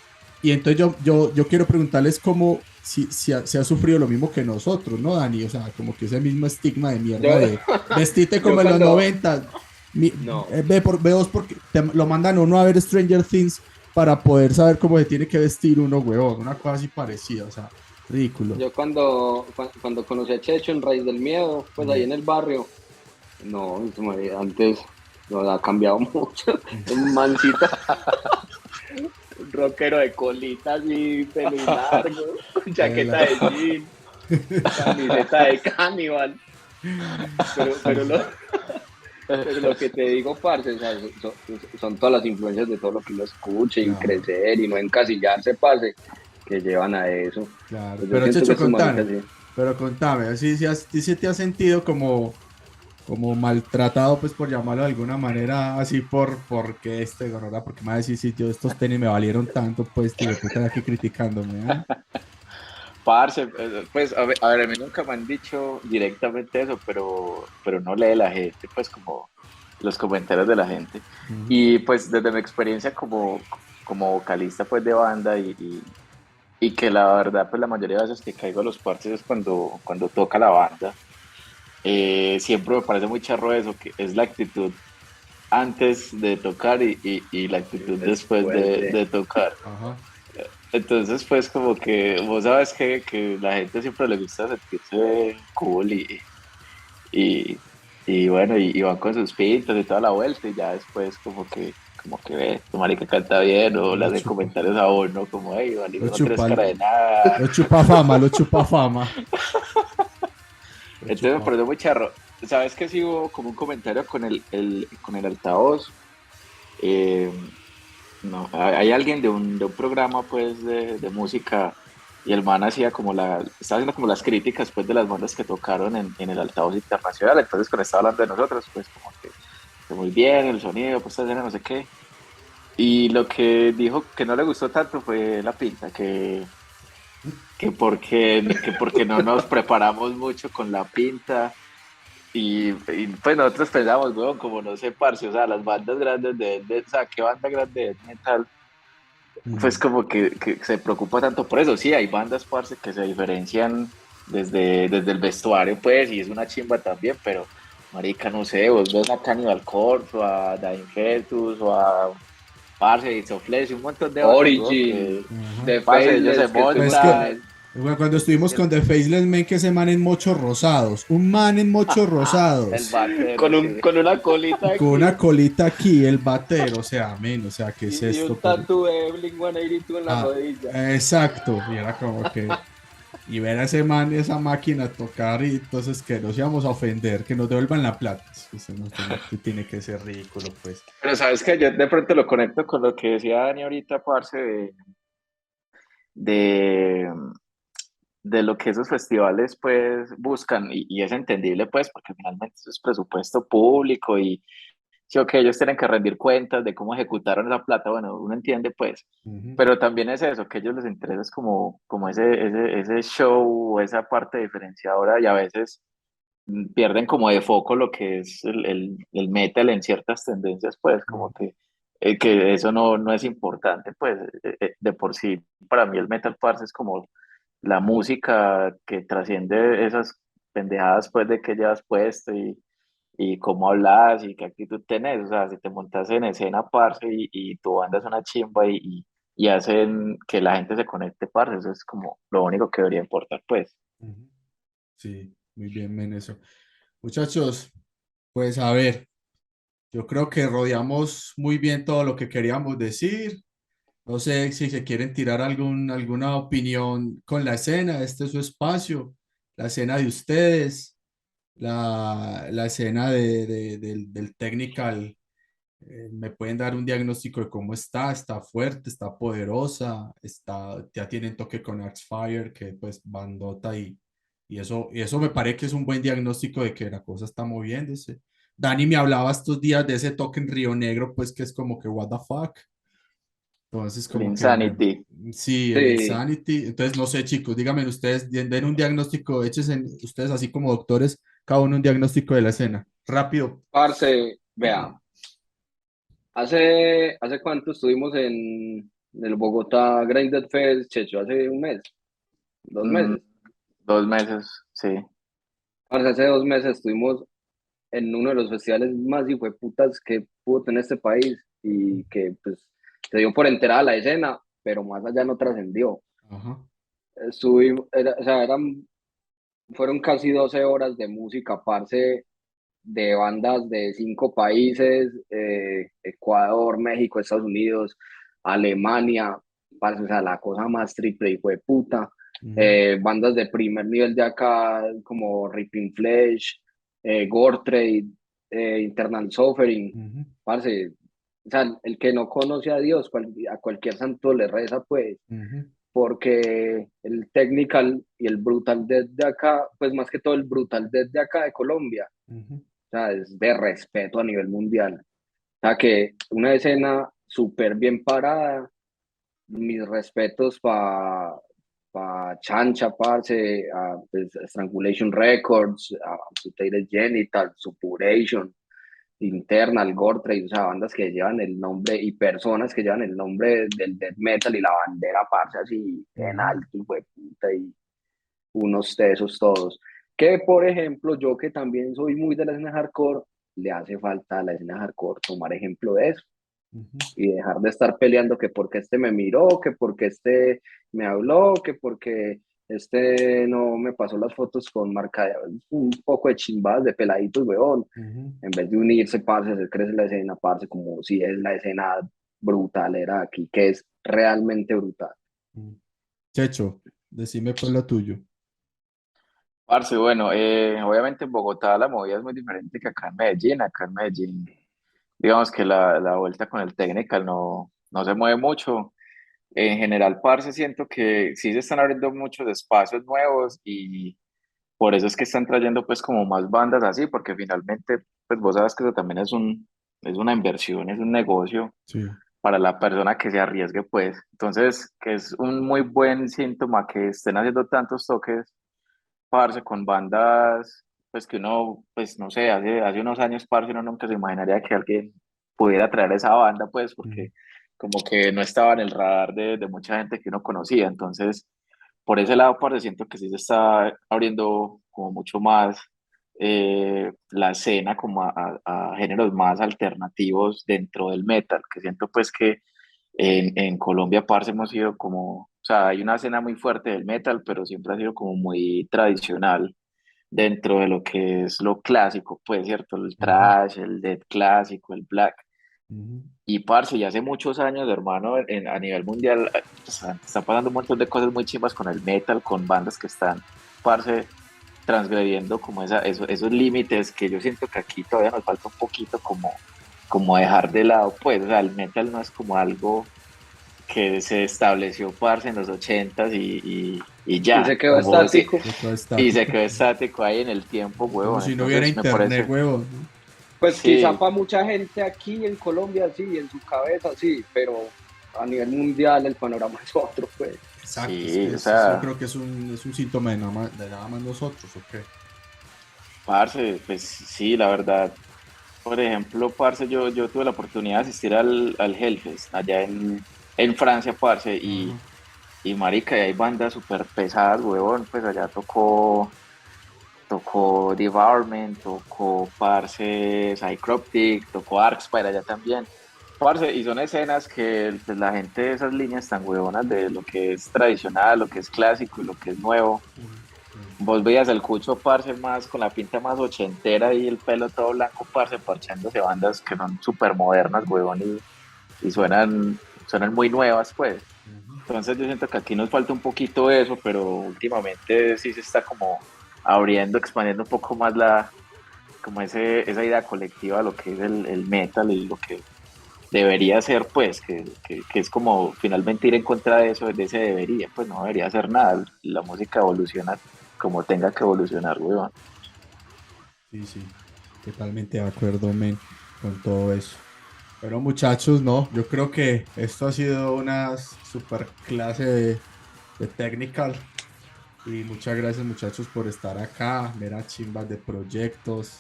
Speaker 1: Y entonces yo quiero preguntarles cómo, si ha sufrido lo mismo que nosotros, ¿no, Dani? O sea, como que ese mismo estigma de mierda
Speaker 2: yo,
Speaker 1: de vestite
Speaker 2: yo
Speaker 1: como en los
Speaker 2: cuando,
Speaker 1: 90.
Speaker 2: no,
Speaker 1: Ve vos porque lo mandan a uno a ver Stranger Things para poder saber cómo se tiene que vestir uno, huevón. Una cosa así parecida, o sea, ridículo.
Speaker 2: yo cuando conocí a Checho en Raíz del Miedo, pues ahí
Speaker 1: Mm.
Speaker 2: en el barrio, no, antes. nos ha cambiado mucho. Un mancito, un rockero de colitas y pelo largo, con chaqueta
Speaker 1: Vela.
Speaker 2: de jean, camiseta de Cannibal. Pero,
Speaker 1: Sí,
Speaker 2: pero,
Speaker 1: sí.
Speaker 2: lo, pero lo que te digo, parce, o sea, son todas las influencias de todo lo que uno escuche y
Speaker 1: Claro,
Speaker 2: crecer y no encasillarse, parce, que llevan a eso.
Speaker 1: claro.
Speaker 2: Pues yo
Speaker 1: Pero
Speaker 2: siento que
Speaker 1: Checho,
Speaker 2: estos maricas
Speaker 1: contame.
Speaker 2: sí.
Speaker 1: Pero contame, así si te has sentido como maltratado, pues por llamarlo de alguna manera, así porque gonorrea, porque me va a decir, si yo estos tenis me valieron tanto, pues, tío, puta, aquí criticándome, ¿ah?
Speaker 3: Parce, pues a ver, a mí nunca me han dicho directamente eso, pero no lee la gente, pues como los comentarios de la gente.
Speaker 1: Ujú.
Speaker 3: Y pues desde mi experiencia como vocalista pues de banda y que la verdad pues la mayoría de veces que caigo a los parches es cuando toca la banda, siempre me parece muy charro eso, que es la actitud antes de tocar y la
Speaker 2: Y
Speaker 3: actitud después
Speaker 2: después de...
Speaker 3: de tocar.
Speaker 1: Ajá.
Speaker 3: Entonces, pues como que vos sabes que la gente siempre le gusta sentirse cool y, y bueno, y van con sus pintas y toda la vuelta y ya después como que ve, tu marica canta bien o le
Speaker 1: Lo
Speaker 3: hacen
Speaker 1: chupa,
Speaker 3: comentarios a uno como, hey, vale,
Speaker 1: lo
Speaker 3: no tienes
Speaker 1: chupa,
Speaker 3: cara de nada.
Speaker 1: lo chupa fama, lo chupa fama, lo
Speaker 3: Entonces me
Speaker 1: chupa.
Speaker 3: pareció muy charro. ¿Sabes que sí hubo como un comentario con el altavoz? Eh, No, hay alguien de un programa pues de música y el man hacía estaba haciendo como las críticas pues de las bandas que tocaron en el altavoz internacional, entonces cuando estaba hablando de nosotros pues como que muy bien el sonido, pues esta escena no sé qué, y lo que dijo que no le gustó tanto fue la pinta, que porque no nos preparamos mucho con la pinta pues nosotros pensamos, weón, como no sé, parce, o sea, las bandas grandes o sea, ¿qué banda grande de metal? Pues
Speaker 1: Mm.
Speaker 3: como que se preocupa tanto por eso. Sí, hay bandas, parce, que se diferencian desde el vestuario, pues, y es una chimba también, pero, marica, no sé, vos ves a Cannibal Corpse, o a Dying Fetus, o a Parce, It's of Flesh, y un montón de bandas, weón,
Speaker 2: Origin,
Speaker 3: que,
Speaker 1: Ajá.
Speaker 2: The
Speaker 3: parce, ellos se
Speaker 2: Faceless, que estoy
Speaker 1: Pues que,
Speaker 3: montan.
Speaker 2: mal.
Speaker 1: bueno, cuando estuvimos con The Faceless Men, que ese man en mochos rosados, un man en mochos
Speaker 3: El
Speaker 1: rosados,
Speaker 3: batero, sí.
Speaker 2: Con una colita
Speaker 1: con una
Speaker 2: aquí
Speaker 1: colita aquí, el batero, o sea, men, o sea, ¿qué es
Speaker 2: y
Speaker 1: esto?
Speaker 2: un tatu de Blink-182 en la
Speaker 1: Ah,
Speaker 2: rodilla.
Speaker 1: exacto, y era como que, y ver a ese man, esa máquina tocar, y entonces que nos íbamos a ofender, que nos devuelvan la plata. Eso no tiene que ser ridículo, pues.
Speaker 3: Pero sabes que yo de pronto lo conecto con lo que decía Dani ahorita, parce, de, de lo que esos festivales pues buscan y es entendible pues porque finalmente eso es presupuesto público y sí, ok, ellos tienen que rendir cuentas de cómo ejecutaron esa plata, bueno, uno entiende pues,
Speaker 1: Ujú.
Speaker 3: pero también es eso, que a ellos les interesa es como ese show o esa parte diferenciadora y a veces pierden como de foco lo que es el metal en ciertas tendencias pues como que eso no es importante pues de por sí para mí el metal parce es como la música que trasciende esas pendejadas pues de que llevas puesto y cómo hablas y qué actitud tenés, o sea, si te montas en escena, parce, y tu banda es una chimba y hacen que la gente se conecte, parce, eso es como lo único que debería importar, pues.
Speaker 1: Ujú. Sí, muy bien, men, eso. Muchachos, pues a ver, yo creo que rodeamos muy bien todo lo que queríamos decir. No sé si se quieren tirar alguna opinión con la escena. Este es su espacio, la escena de ustedes, la escena del technical. Me pueden dar un diagnóstico de cómo está fuerte, está poderosa, ya tienen toque con Axfire, que pues bandota y eso me parece que es un buen diagnóstico de que la cosa está moviéndose. Dani me hablaba estos días de ese toque en Río Negro, pues que es como que what the fuck. Entonces,
Speaker 3: El
Speaker 1: como que
Speaker 3: Insanity.
Speaker 1: sí, el
Speaker 2: Sí,
Speaker 1: Insanity. Entonces, no sé, chicos, díganme ustedes, den un diagnóstico, ustedes así como doctores, cada uno un diagnóstico de la escena. Rápido.
Speaker 2: parce, vea, ¿hace cuánto estuvimos en el Bogotá Grinded Fest, Checho? ¿Hace un mes? ¿Dos
Speaker 3: Mm,
Speaker 2: meses?
Speaker 3: 2 meses, sí.
Speaker 2: Parce, hace 2 meses estuvimos en uno de los festivales más hijueputas que pudo tener este país y que pues se dio por enterada la escena, pero más allá no trascendió.
Speaker 1: Ajá.
Speaker 2: O sea, fueron casi 12 horas de música, parce, de bandas de 5 países, Ecuador, México, Estados Unidos, Alemania, parce, o sea, la cosa más triple y fue puta.
Speaker 1: Ujú,
Speaker 2: Bandas de primer nivel de acá, como Ripping Flesh, Gore Trade, Internal Suffering,
Speaker 1: ujú,
Speaker 2: parce, o sea, el que no conoce a Dios, a cualquier santo le reza, pues,
Speaker 1: ujú,
Speaker 2: porque el technical y el brutal death de acá, pues más que todo el brutal death de acá de Colombia,
Speaker 1: ujú.
Speaker 2: o sea, es de respeto a nivel mundial. O sea, que una escena súper bien parada, mis respetos pa Chancha, parce, a pues, Strangulation Records, a Mutated Genital, Suppuration, Internal, Gore, o sea, bandas que llevan el nombre y personas que llevan el nombre del death metal y la bandera, parce, así en
Speaker 1: Ujú.
Speaker 2: alto, y fue puta, y unos tesos todos. Que, por ejemplo, yo que también soy muy de la escena hardcore, le hace falta a la escena hardcore tomar ejemplo de eso
Speaker 1: Ujú.
Speaker 2: y dejar de estar peleando que porque este me miró, que porque este me habló, que porque este no me pasó las fotos con marca, un poco de chimbadas de peladitos, weón,
Speaker 1: Ujú.
Speaker 2: en vez de unirse, parce, hacer crecer la escena, parce, como si es la escena brutal era aquí, que es realmente brutal.
Speaker 1: Ujú. Checho, decime pues lo tuyo.
Speaker 3: Parce, bueno, obviamente en Bogotá la movida es muy diferente que acá en Medellín. Acá en Medellín, digamos que la vuelta con el technical no se mueve mucho. En general, parce, siento que sí se están abriendo muchos espacios nuevos y por eso es que están trayendo pues como más bandas así, porque finalmente, pues vos sabes que eso también es una inversión, es un negocio
Speaker 1: Sí.
Speaker 3: para la persona que se arriesgue, pues. Entonces, que es un muy buen síntoma que estén haciendo tantos toques, parce, con bandas, pues que uno, pues no sé, hace unos años, parce, uno nunca se imaginaría que alguien pudiera traer esa banda, pues,
Speaker 1: Ujú.
Speaker 3: porque como que no estaba en el radar de mucha gente que uno conocía. Entonces, por ese lado, parce, siento que sí se está abriendo como mucho más la escena como a géneros más alternativos dentro del metal, que siento pues que en Colombia, parce, hemos sido como, o sea, hay una escena muy fuerte del metal, pero siempre ha sido como muy tradicional dentro de lo que es lo clásico, pues, ¿cierto? El
Speaker 1: Ujú.
Speaker 3: thrash, el death clásico, el black.
Speaker 1: Ujú.
Speaker 3: Y parce, ya hace muchos años, hermano, a nivel mundial, están pasando un montón de cosas muy chimbas con el metal, con bandas que están, parce, transgrediendo como esos límites que yo siento que aquí todavía nos falta un poquito como dejar de lado, pues, o sea, el metal no es como algo que se estableció, parce, en los ochentas y
Speaker 2: Y
Speaker 3: ya,
Speaker 2: se quedó
Speaker 3: como si,
Speaker 2: estático.
Speaker 1: Se quedó
Speaker 3: y se
Speaker 1: estático.
Speaker 3: quedó estático ahí en el tiempo,
Speaker 1: Como
Speaker 3: huevón.
Speaker 1: si no hubiera
Speaker 3: Entonces me
Speaker 1: internet,
Speaker 3: parece,
Speaker 1: huevón, ¿no?
Speaker 2: Pues quizá
Speaker 3: sí,
Speaker 2: para mucha gente aquí en Colombia sí, en su cabeza sí, pero a nivel mundial el panorama es otro, pues.
Speaker 1: Exacto, es
Speaker 3: sí,
Speaker 1: que
Speaker 3: o
Speaker 1: yo
Speaker 3: sea,
Speaker 1: creo que es un síntoma de nada más nosotros, ¿ok?
Speaker 3: parce, pues sí, la verdad. Por ejemplo, parce, yo tuve la oportunidad de asistir al Hellfest allá en Francia, parce,
Speaker 1: Ajá.
Speaker 3: y marica, y hay bandas súper pesadas, huevón, pues allá tocó Devourment, tocó Parce, Psycroptic, tocó Arcspire allá también. Parce, y son escenas que pues, la gente de esas líneas tan huevonas de lo que es tradicional, lo que es clásico y lo que es nuevo. Vos veías el Cucho, parce, más con la pinta más ochentera y el pelo todo blanco, parce, parchándose bandas que son súper modernas, huevón, y suenan muy nuevas, pues. Entonces yo siento que aquí nos falta un poquito eso, pero últimamente sí se está como abriendo, expandiendo un poco más como esa idea colectiva de lo que es el metal y lo que debería ser, pues, que es como finalmente ir en contra de eso, de ese debería, pues no debería hacer nada. La música evoluciona como tenga que evolucionar, weón.
Speaker 1: Sí, sí, totalmente de acuerdo, men, con todo eso. Pero muchachos, no, yo creo que esto ha sido una super clase de technical y muchas gracias muchachos por estar acá, mera chimbas de proyectos.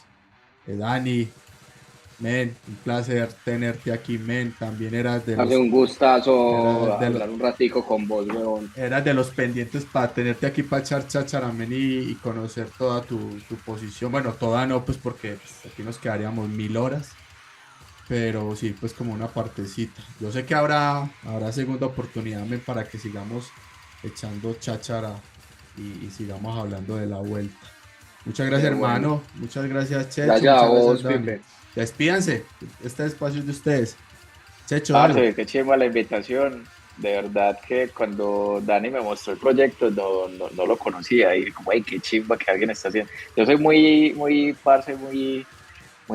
Speaker 1: Dani, men, un placer tenerte aquí, men, también
Speaker 2: Hace un gustazo
Speaker 1: eras de los,
Speaker 2: hablar un ratico con vos, weón.
Speaker 1: eras de los pendientes para tenerte aquí para echar cháchara, men, y conocer toda tu posición. Bueno, toda no, pues porque pues, aquí nos quedaríamos 1000 horas. Pero sí, pues como una partecita. Yo sé que habrá segunda oportunidad men, para que sigamos echando cháchara y sigamos hablando de la vuelta. Muchas gracias,
Speaker 2: Pero bueno,
Speaker 1: hermano. Muchas gracias, Checho.
Speaker 2: gracias a
Speaker 1: Muchas gracias,
Speaker 2: vos,
Speaker 1: Dani.
Speaker 2: Pipe.
Speaker 1: Despídanse. Este espacio es de ustedes. Checho, dale.
Speaker 3: Parce, qué chimba la invitación. De verdad que cuando Dani me mostró el proyecto no lo conocía y como, ay, qué chimba que alguien está haciendo. Yo soy muy, parce, muy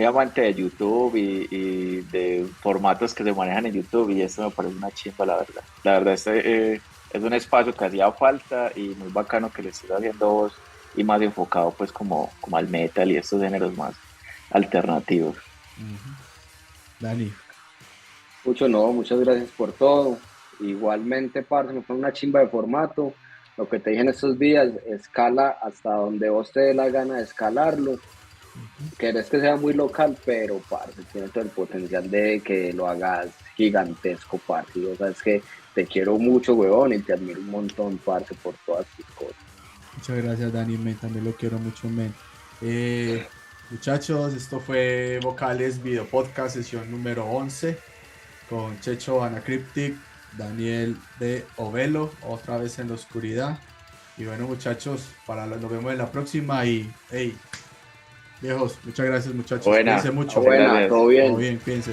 Speaker 3: amante de YouTube y de formatos que se manejan en YouTube y esto me parece una chimba, la verdad. La verdad, es un espacio que hacía falta y muy bacano que le estés haciendo vos y más enfocado pues como al metal y estos géneros más alternativos.
Speaker 1: Dani.
Speaker 2: Mucho no, muchas gracias por todo. Igualmente, parce, me fue una chimba de formato. Lo que te dije en estos días, escala hasta donde vos te dé la gana de escalarlo. Querés que sea muy local, pero, parce, tiene todo el potencial de que lo hagas gigantesco, parce. O sea, es que te quiero mucho, huevón, y te admiro un montón, parce, por todas tus cosas.
Speaker 1: Muchas gracias, Dani, men. También lo quiero mucho, men. Muchachos, esto fue Vocales Video Podcast, sesión número 11, con Checho Anacryptic, Daniel de Ovelo, otra vez en la oscuridad. Y bueno, muchachos, nos vemos en la próxima. Y, hey, viejos, muchas gracias, muchachos.
Speaker 3: Buena,
Speaker 1: Cuídense mucho.
Speaker 3: muchas
Speaker 2: Buena,
Speaker 3: gracias.
Speaker 2: todo
Speaker 1: Todo
Speaker 2: bien.
Speaker 1: bien, cuídense.